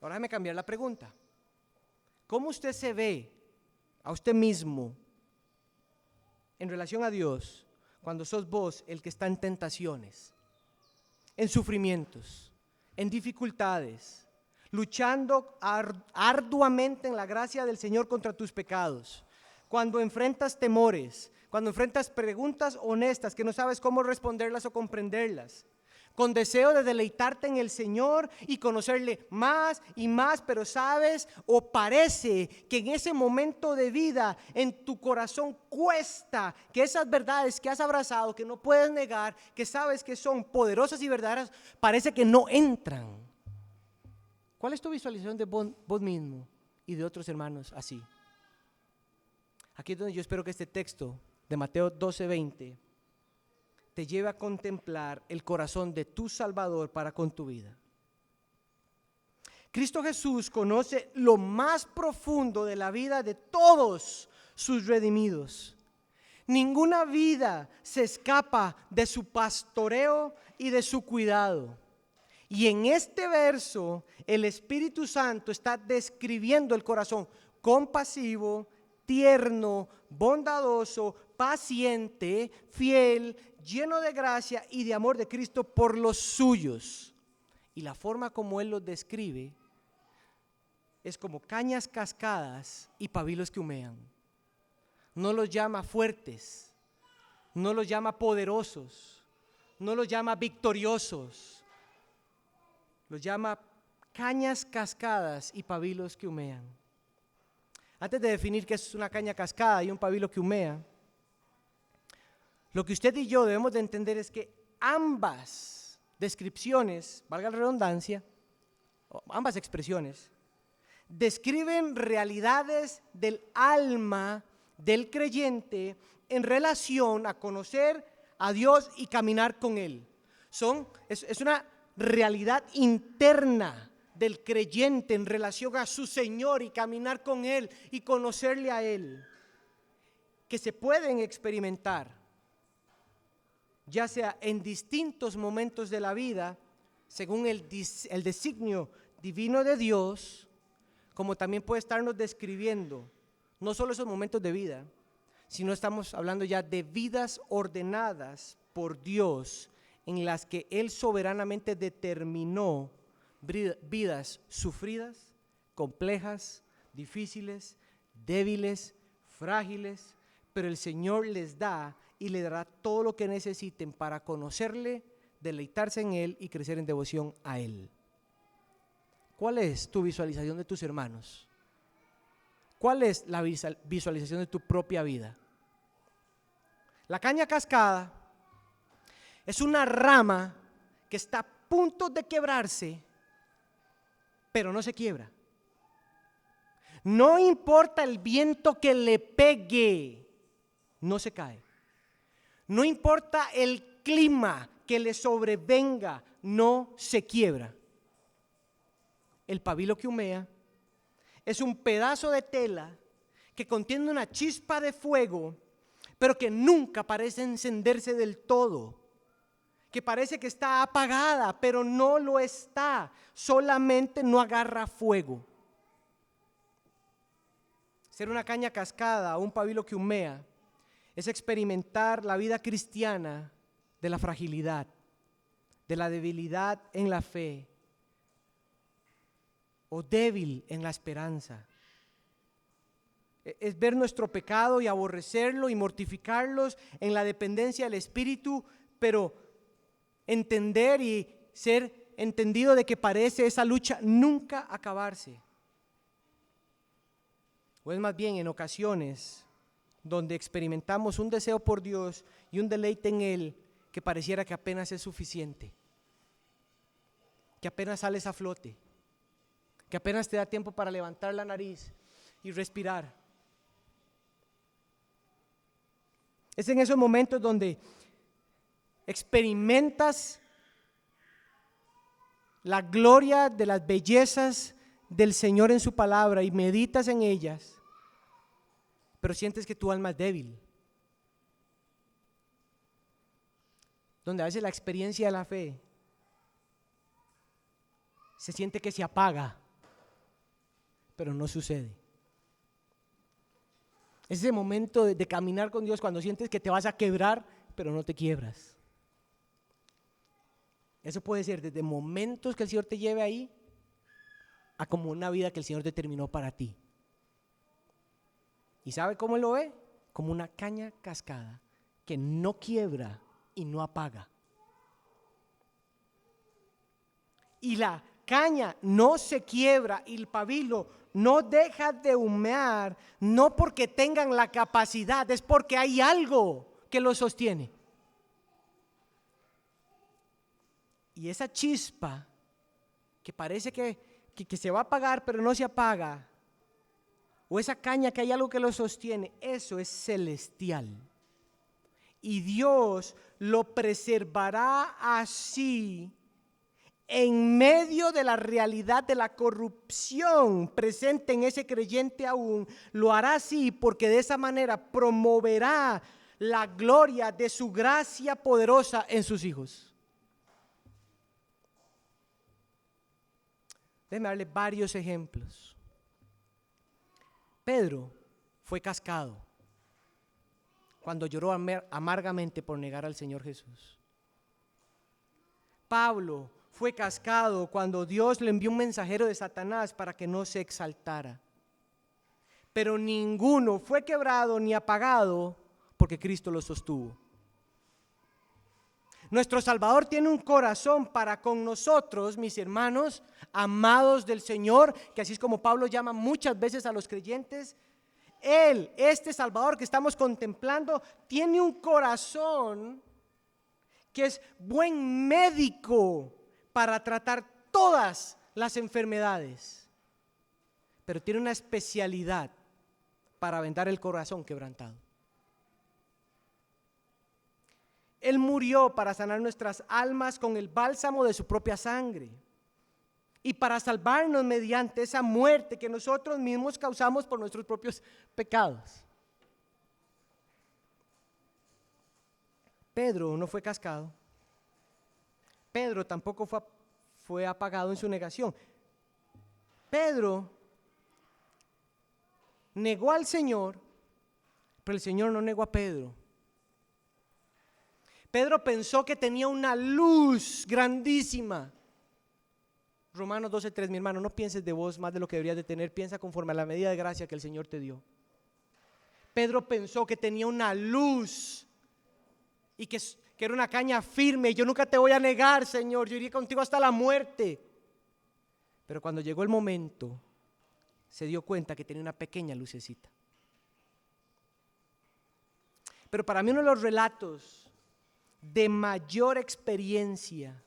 Ahora déjame cambiar la pregunta. ¿Cómo usted se ve a usted mismo en relación a Dios cuando sos vos el que está en tentaciones, en sufrimientos, en dificultades, luchando arduamente en la gracia del Señor contra tus pecados? Cuando enfrentas temores, cuando enfrentas preguntas honestas que no sabes cómo responderlas o comprenderlas, con deseo de deleitarte en el Señor y conocerle más y más, pero sabes o parece que en ese momento de vida en tu corazón cuesta que esas verdades que has abrazado, que no puedes negar, que sabes que son poderosas y verdaderas, parece que no entran. ¿Cuál es tu visualización de vos mismo y de otros hermanos así? Aquí es donde yo espero que este texto de Mateo 12:20 te lleve a contemplar el corazón de tu Salvador para con tu vida. Cristo Jesús conoce lo más profundo de la vida de todos sus redimidos. Ninguna vida se escapa de su pastoreo y de su cuidado. Y en este verso el Espíritu Santo está describiendo el corazón compasivo, tierno, bondadoso, paciente, fiel, lleno de gracia y de amor de Cristo por los suyos. Y la forma como él los describe es como cañas cascadas y pabilos que humean. No los llama fuertes, no los llama poderosos, no los llama victoriosos, los llama cañas cascadas y pabilos que humean. Antes de definir qué es una caña cascada y un pabilo que humea, lo que usted y yo debemos de entender es que ambas descripciones, valga la redundancia, ambas expresiones, describen realidades del alma del creyente en relación a conocer a Dios y caminar con Él. Es una realidad interna del creyente en relación a su Señor y caminar con Él y conocerle a Él, que se pueden experimentar, ya sea en distintos momentos de la vida, según el designio divino de Dios, como también puede estarnos describiendo no solo esos momentos de vida, sino estamos hablando ya de vidas ordenadas por Dios en las que Él soberanamente determinó vidas sufridas, complejas, difíciles, débiles, frágiles, pero el Señor les da y le dará todo lo que necesiten para conocerle, deleitarse en Él y crecer en devoción a Él. ¿Cuál es tu visualización de tus hermanos? ¿Cuál es la visualización de tu propia vida? La caña cascada es una rama que está a punto de quebrarse, pero no se quiebra. No importa el viento que le pegue, no se cae. No importa el clima que le sobrevenga, no se quiebra. El pabilo que humea es un pedazo de tela que contiene una chispa de fuego, pero que nunca parece encenderse del todo, que parece que está apagada, pero no lo está, solamente no agarra fuego. Ser una caña cascada o un pabilo que humea es experimentar la vida cristiana de la fragilidad, de la debilidad en la fe, o débil en la esperanza. Es ver nuestro pecado y aborrecerlo y mortificarlos en la dependencia del Espíritu, pero entender y ser entendido de que parece esa lucha nunca acabarse. O es más bien en ocasiones donde experimentamos un deseo por Dios y un deleite en Él que pareciera que apenas es suficiente, que apenas sales a flote, que apenas te da tiempo para levantar la nariz y respirar. Es en esos momentos donde experimentas la gloria de las bellezas del Señor en su palabra y meditas en ellas, pero sientes que tu alma es débil. Donde a veces la experiencia de la fe se siente que se apaga, pero no sucede. Es ese momento de caminar con Dios cuando sientes que te vas a quebrar, pero no te quiebras. Eso puede ser desde momentos que el Señor te lleve ahí, a como una vida que el Señor determinó para ti. ¿Y sabe cómo lo ve? Como una caña cascada que no quiebra y no apaga. Y la caña no se quiebra y el pabilo no deja de humear, no porque tengan la capacidad, es porque hay algo que lo sostiene. Y esa chispa que parece que se va a apagar pero no se apaga, o esa caña que hay algo que lo sostiene, eso es celestial. Y Dios lo preservará así en medio de la realidad de la corrupción presente en ese creyente aún. Lo hará así porque de esa manera promoverá la gloria de su gracia poderosa en sus hijos. Déjeme darle varios ejemplos. Pedro fue cascado. cuando lloró amargamente por negar al Señor Jesús. Pablo fue cascado cuando Dios le envió un mensajero de Satanás para que no se exaltara. Pero ninguno fue quebrado ni apagado porque Cristo lo sostuvo. Nuestro Salvador tiene un corazón para con nosotros, mis hermanos, amados del Señor, que así es como Pablo llama muchas veces a los creyentes. Él, este Salvador que estamos contemplando, tiene un corazón que es buen médico para tratar todas las enfermedades, pero tiene una especialidad para vendar el corazón quebrantado. Él murió para sanar nuestras almas con el bálsamo de su propia sangre y para salvarnos mediante esa muerte que nosotros mismos causamos por nuestros propios pecados. Pedro no fue cascado. Pedro tampoco fue apagado en su negación. Pedro negó al Señor, pero el Señor no negó a Pedro. Pedro pensó que tenía una luz grandísima. Romanos 12:3, mi hermano, no pienses de vos más de lo que deberías de tener, piensa conforme a la medida de gracia que el Señor te dio. Pedro pensó que tenía una luz y que era una caña firme. Yo nunca te voy a negar, Señor, yo iré contigo hasta la muerte. Pero cuando llegó el momento, se dio cuenta que tenía una pequeña lucecita. Pero para mí uno de los relatos de mayor experiencia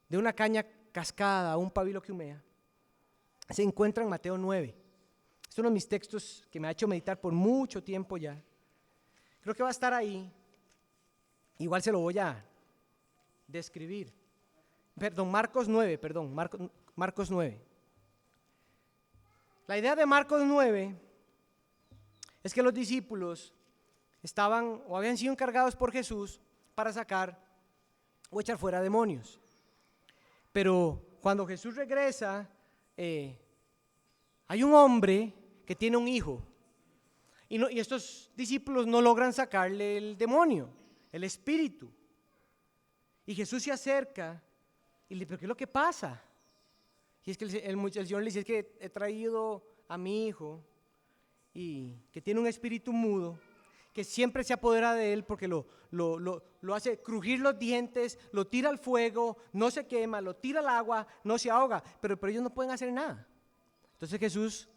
de una caña cascada o un pabilo que humea se encuentra en Mateo 9. Es uno de mis textos que me ha hecho meditar por mucho tiempo ya. Creo que va a estar ahí. Igual se lo voy a describir. Marcos 9. La idea de Marcos 9 es que los discípulos estaban o habían sido encargados por Jesús para sacar o echar fuera demonios. Pero cuando Jesús regresa, hay un hombre que tiene un hijo y estos discípulos no logran sacarle el demonio, el espíritu. Y Jesús se acerca y le dice: ¿pero qué es lo que pasa? Y es que el Señor le dice: es que he traído a mi hijo y que tiene un espíritu mudo, que siempre se apodera de él porque lo hace crujir los dientes, lo tira al fuego, no se quema, lo tira al agua, no se ahoga, pero ellos no pueden hacer nada. Entonces Jesús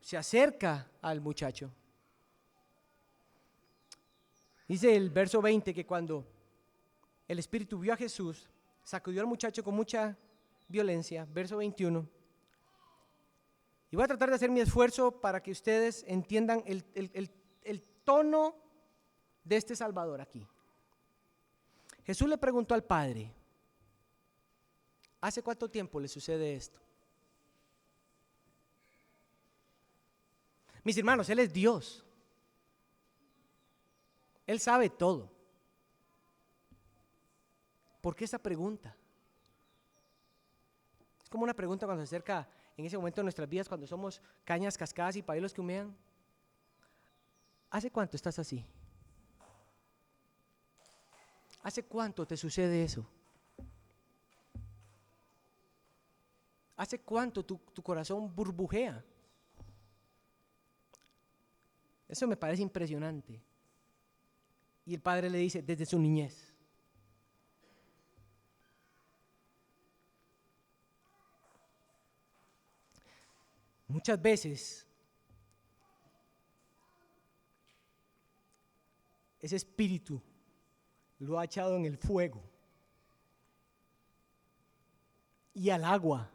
se acerca al muchacho. Dice el verso 20 que cuando el espíritu vio a Jesús, sacudió al muchacho con mucha violencia. Verso 21. Y voy a tratar de hacer mi esfuerzo para que ustedes entiendan el tono de este Salvador aquí. Jesús le preguntó al Padre: ¿hace cuánto tiempo le sucede esto? Mis hermanos, Él es Dios. Él sabe todo. ¿Por qué esa pregunta? Es como una pregunta cuando se acerca en ese momento de nuestras vidas, cuando somos cañas cascadas y pabilos que humean. ¿Hace cuánto estás así? ¿Hace cuánto te sucede eso? ¿Hace cuánto tu corazón burbujea? Eso me parece impresionante. Y el Padre le dice: desde su niñez. Muchas veces ese espíritu lo ha echado en el fuego y al agua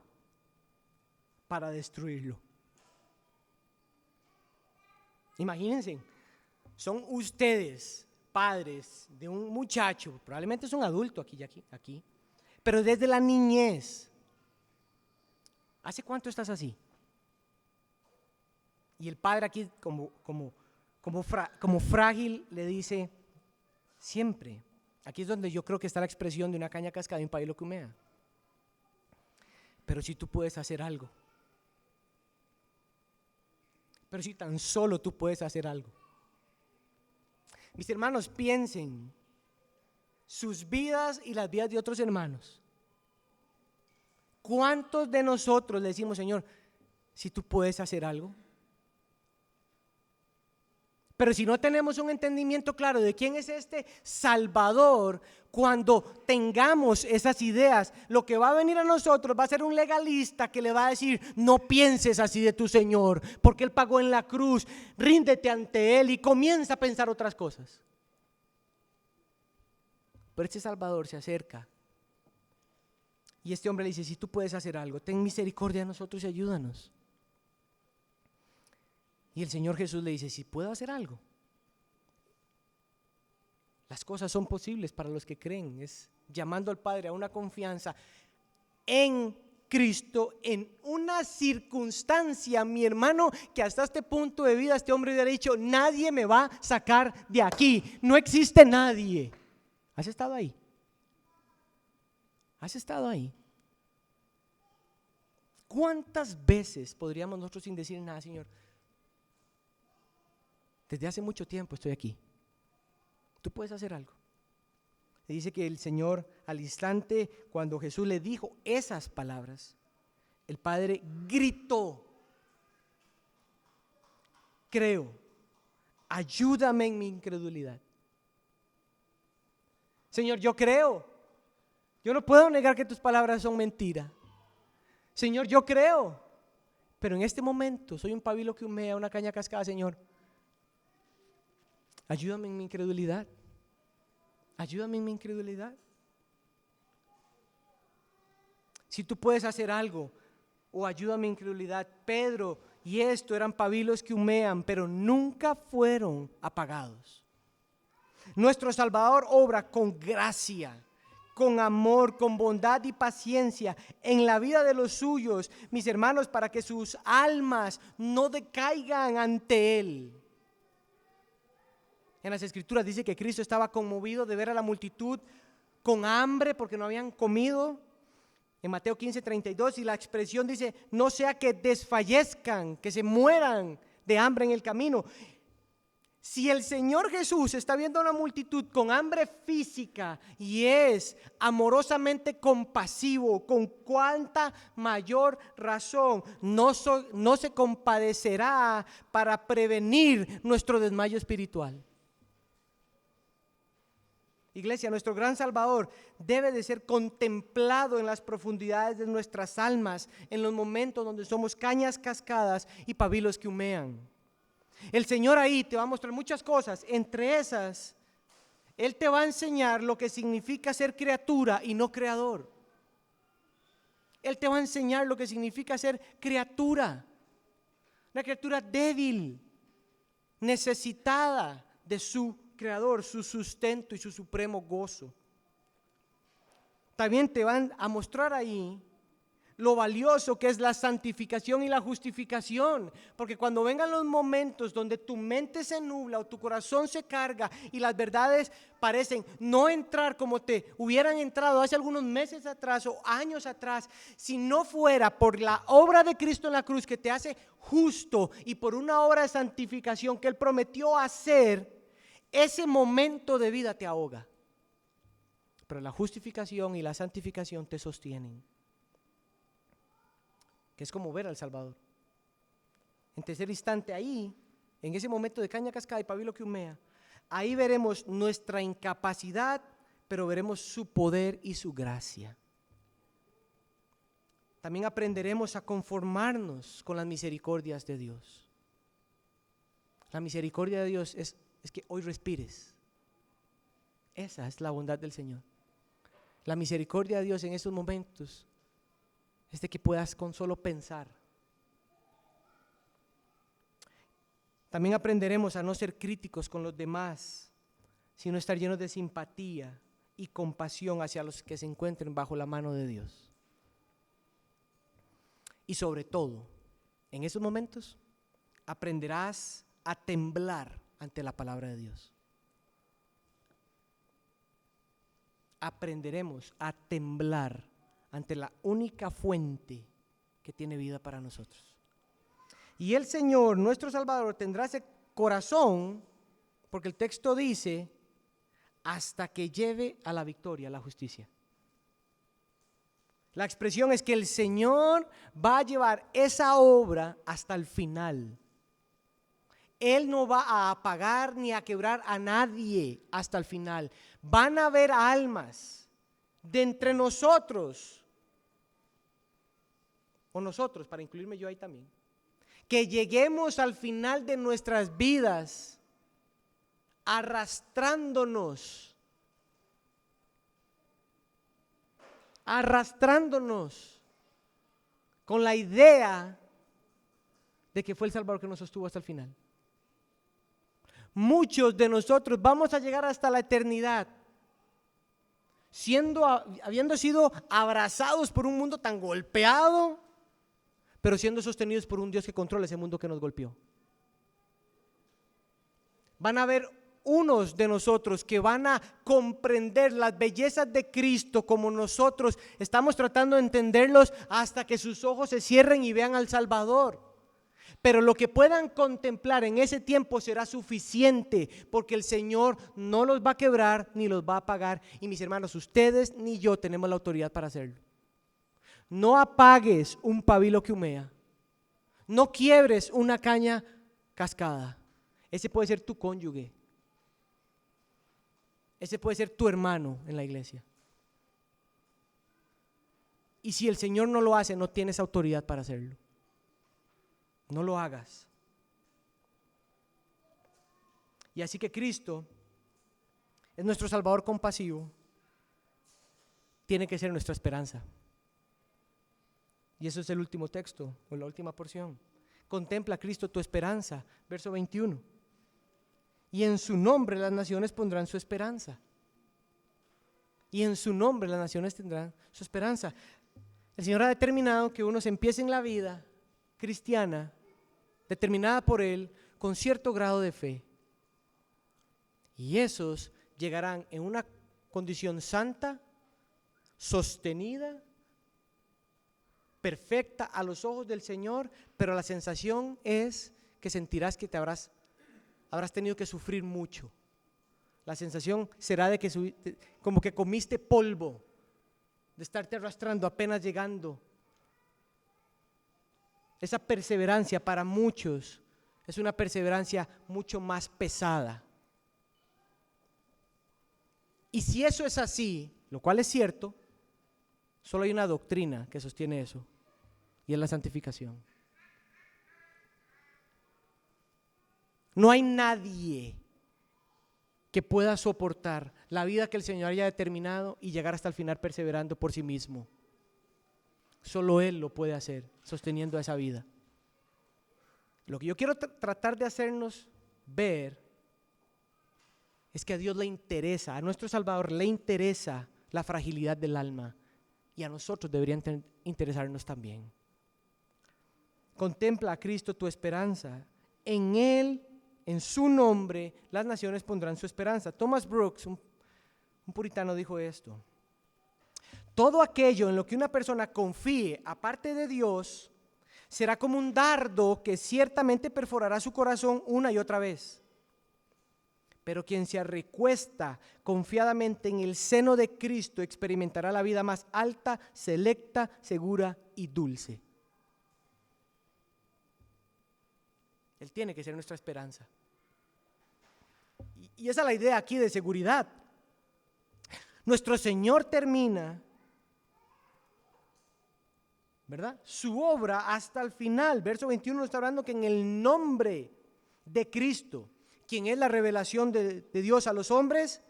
para destruirlo. Imagínense, son ustedes padres de un muchacho, probablemente es un adulto aquí, pero desde la niñez. ¿Hace cuánto estás así? Y el padre aquí como frágil le dice: siempre. Aquí es donde yo creo que está la expresión de una caña cascada y un pabilo que humea. Pero si tú puedes hacer algo. Pero si tan solo tú puedes hacer algo. Mis hermanos, piensen sus vidas y las vidas de otros hermanos. ¿Cuántos de nosotros le decimos, Señor, si tú puedes hacer algo? Pero si no tenemos un entendimiento claro de quién es este Salvador, cuando tengamos esas ideas, lo que va a venir a nosotros va a ser un legalista que le va a decir, no pienses así de tu Señor, porque Él pagó en la cruz, ríndete ante Él y comienza a pensar otras cosas. Pero este Salvador se acerca y este hombre le dice, si tú puedes hacer algo, ten misericordia de nosotros y ayúdanos. Y el Señor Jesús le dice, si puedo hacer algo, las cosas son posibles para los que creen. Es llamando al Padre a una confianza en Cristo, en una circunstancia, mi hermano, que hasta este punto de vida este hombre hubiera dicho, nadie me va a sacar de aquí, no existe nadie. ¿Has estado ahí? ¿Has estado ahí? ¿Cuántas veces podríamos nosotros sin decir nada, Señor? Desde hace mucho tiempo estoy aquí. Tú puedes hacer algo. Le dice que el Señor al instante, cuando Jesús le dijo esas palabras, el Padre gritó, creo, ayúdame en mi incredulidad. Señor, yo creo. Yo no puedo negar que tus palabras son mentira. Señor, yo creo. Pero en este momento soy un pabilo que humea, una caña cascada, Señor. Ayúdame en mi incredulidad. Ayúdame en mi incredulidad. Si tú puedes hacer algo, o ayúdame en mi incredulidad. Pedro y esto eran pabilos que humean, pero nunca fueron apagados. Nuestro Salvador obra con gracia, con amor, con bondad y paciencia en la vida de los suyos, mis hermanos, para que sus almas no decaigan ante Él. En las Escrituras dice que Cristo estaba conmovido de ver a la multitud con hambre porque no habían comido. En Mateo 15:32, y la expresión dice, no sea que desfallezcan, que se mueran de hambre en el camino. Si el Señor Jesús está viendo a una multitud con hambre física y es amorosamente compasivo, con cuánta mayor razón no se compadecerá para prevenir nuestro desmayo espiritual. Iglesia, nuestro gran Salvador debe de ser contemplado en las profundidades de nuestras almas, en los momentos donde somos cañas cascadas y pabilos que humean. El Señor ahí te va a mostrar muchas cosas, entre esas, Él te va a enseñar lo que significa ser criatura y no creador. Él te va a enseñar lo que significa ser criatura, una criatura débil, necesitada de su Creador, su sustento y su supremo gozo. También te van a mostrar ahí lo valioso que es la santificación y la justificación, porque cuando vengan los momentos donde tu mente se nubla o tu corazón se carga y las verdades parecen no entrar como te hubieran entrado hace algunos meses atrás o años atrás, si no fuera por la obra de Cristo en la cruz que te hace justo y por una obra de santificación que Él prometió hacer, ese momento de vida te ahoga. Pero la justificación y la santificación te sostienen. Que es como ver al Salvador. En tercer instante ahí, en ese momento de caña cascada y pabilo que humea, ahí veremos nuestra incapacidad, pero veremos su poder y su gracia. También aprenderemos a conformarnos con las misericordias de Dios. La misericordia de Dios es que hoy respires. Esa es la bondad del Señor. La misericordia de Dios en estos momentos es de que puedas con solo pensar. También aprenderemos a no ser críticos con los demás, sino estar llenos de simpatía y compasión hacia los que se encuentren bajo la mano de Dios. Y sobre todo, en esos momentos aprenderás a temblar ante la palabra de Dios. Aprenderemos a temblar ante la única fuente que tiene vida para nosotros. Y el Señor, nuestro Salvador, tendrá ese corazón Porque el texto dice, hasta que lleve a la victoria, a la justicia. La expresión es que el Señor va a llevar esa obra hasta el final. Él no va a apagar ni a quebrar a nadie hasta el final. Van a haber almas de entre nosotros, o nosotros, para incluirme yo ahí también, que lleguemos al final de nuestras vidas arrastrándonos con la idea de que fue el Salvador que nos sostuvo hasta el final. Muchos de nosotros vamos a llegar hasta la eternidad habiendo sido abrazados por un mundo tan golpeado, pero siendo sostenidos por un Dios que controla ese mundo que nos golpeó. Van a haber unos de nosotros que van a comprender las bellezas de Cristo como nosotros estamos tratando de entenderlos hasta que sus ojos se cierren y vean al Salvador. Pero lo que puedan contemplar en ese tiempo será suficiente, porque el Señor no los va a quebrar ni los va a apagar. Y mis hermanos, ustedes ni yo tenemos la autoridad para hacerlo. No apagues un pabilo que humea. No quiebres una caña cascada. Ese puede ser tu cónyuge. Ese puede ser tu hermano en la iglesia. Y si el Señor no lo hace, no tienes autoridad para hacerlo. No lo hagas. Y así que Cristo es nuestro Salvador compasivo. Tiene que ser nuestra esperanza. Y eso es el último texto, o la última porción. Contempla a Cristo tu esperanza, verso 21. Y en su nombre las naciones pondrán su esperanza. Y en su nombre las naciones tendrán su esperanza. El Señor ha determinado que uno se empiece en la vida cristiana, determinada por Él, con cierto grado de fe. Y esos llegarán en una condición santa, sostenida, perfecta a los ojos del Señor, pero la sensación es que sentirás que habrás tenido que sufrir mucho. La sensación será de que como que comiste polvo, de estarte arrastrando apenas llegando. Esa perseverancia para muchos es una perseverancia mucho más pesada. Y si eso es así, lo cual es cierto, solo hay una doctrina que sostiene eso, y es la santificación. No hay nadie que pueda soportar la vida que el Señor haya determinado y llegar hasta el final perseverando por sí mismo. Solo Él lo puede hacer, sosteniendo esa vida. Lo que yo quiero tratar de hacernos ver es que a Dios le interesa, a nuestro Salvador le interesa la fragilidad del alma, y a nosotros deberían interesarnos también. Contempla a Cristo tu esperanza. En Él, en su nombre, las naciones pondrán su esperanza. Thomas Brooks, un puritano, dijo esto: todo aquello en lo que una persona confíe aparte de Dios será como un dardo que ciertamente perforará su corazón una y otra vez. Pero quien se recuesta confiadamente en el seno de Cristo experimentará la vida más alta, selecta, segura y dulce. Él tiene que ser nuestra esperanza. Y esa es la idea aquí de seguridad. Nuestro Señor termina, ¿verdad?, su obra hasta el final. Verso 21 nos está hablando que en el nombre de Cristo, quien es la revelación de Dios a los hombres,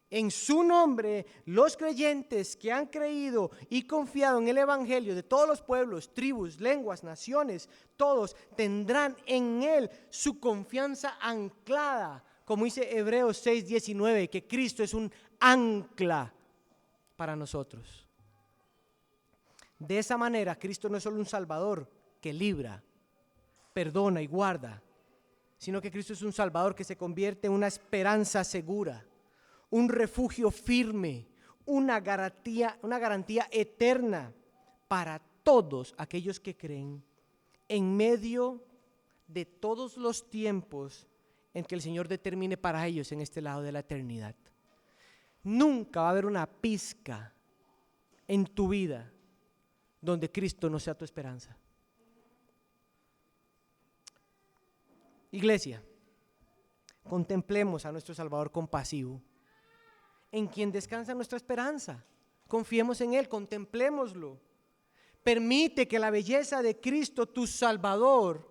en su nombre los creyentes que han creído y confiado en el Evangelio de todos los pueblos, tribus, lenguas, naciones, todos tendrán en Él su confianza anclada, como dice Hebreos 6:19, que Cristo es un ancla para nosotros. De esa manera, Cristo no es solo un Salvador que libra, perdona y guarda, sino que Cristo es un Salvador que se convierte en una esperanza segura, un refugio firme, una garantía eterna para todos aquellos que creen en medio de todos los tiempos en que el Señor determine para ellos en este lado de la eternidad. Nunca va a haber una pizca en tu vida donde Cristo no sea tu esperanza. Iglesia, contemplemos a nuestro Salvador compasivo, en quien descansa nuestra esperanza. Confiemos en Él, contemplémoslo. Permite que la belleza de Cristo, tu Salvador,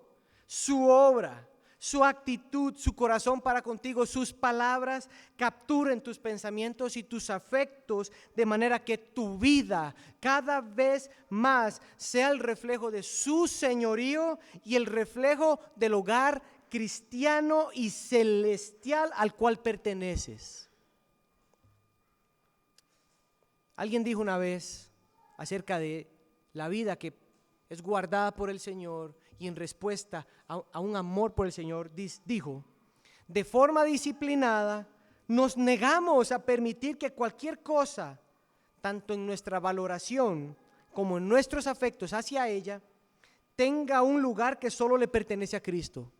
su obra, su actitud, su corazón para contigo, sus palabras, capturen tus pensamientos y tus afectos, de manera que tu vida cada vez más sea el reflejo de su señorío y el reflejo del hogar cristiano y celestial al cual perteneces. Alguien dijo una vez acerca de la vida que es guardada por el Señor y en respuesta a un amor por el Señor, dijo: de forma disciplinada nos negamos a permitir que cualquier cosa, tanto en nuestra valoración como en nuestros afectos hacia ella, tenga un lugar que solo le pertenece a Cristo.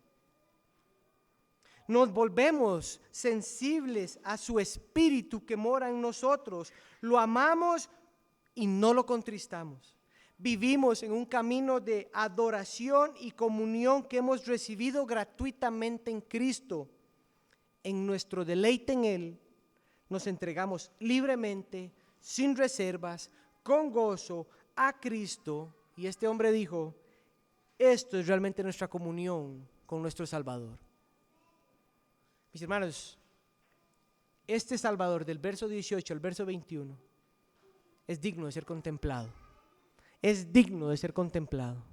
Nos volvemos sensibles a su espíritu que mora en nosotros, lo amamos y no lo contristamos. Vivimos en un camino de adoración y comunión que hemos recibido gratuitamente en Cristo. En nuestro deleite en Él, nos entregamos libremente, sin reservas, con gozo a Cristo. Y este hombre dijo: esto es realmente nuestra comunión con nuestro Salvador. Mis hermanos, este Salvador del verso 18 al verso 21 es digno de ser contemplado. Es digno de ser contemplado.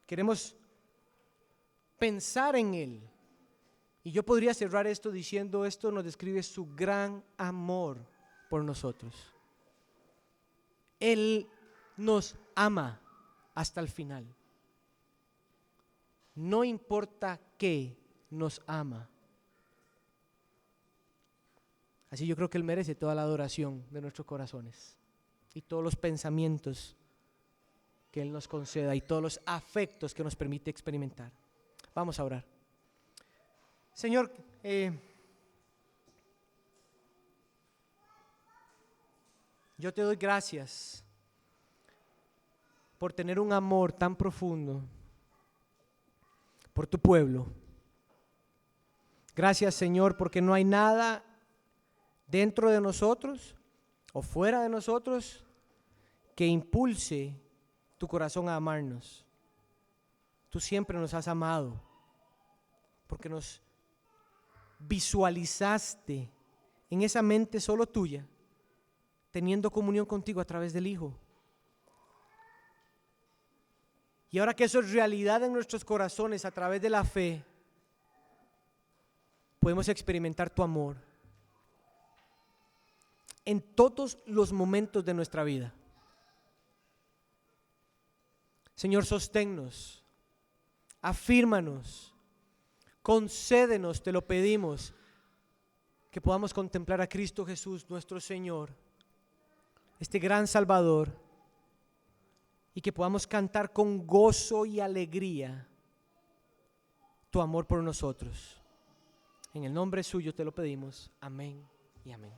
Queremos pensar en Él. Y yo podría cerrar esto diciendo: esto nos describe su gran amor por nosotros. Él nos ama hasta el final. No importa qué, nos ama. Así yo creo que Él merece toda la adoración de nuestros corazones y todos los pensamientos que Él nos conceda y todos los afectos que nos permite experimentar. Vamos a orar. Señor, yo te doy gracias por tener un amor tan profundo por tu pueblo. Gracias, Señor, porque no hay nada dentro de nosotros o fuera de nosotros que impulse tu corazón a amarnos. Tú siempre nos has amado porque nos visualizaste en esa mente solo tuya, teniendo comunión contigo a través del Hijo. Y ahora que eso es realidad en nuestros corazones a través de la fe, podemos experimentar tu amor en todos los momentos de nuestra vida. Señor, sosténnos, afírmanos, concédenos, te lo pedimos, que podamos contemplar a Cristo Jesús, nuestro Señor, este gran Salvador, y que podamos cantar con gozo y alegría tu amor por nosotros. En el nombre suyo te lo pedimos. Amén y amén.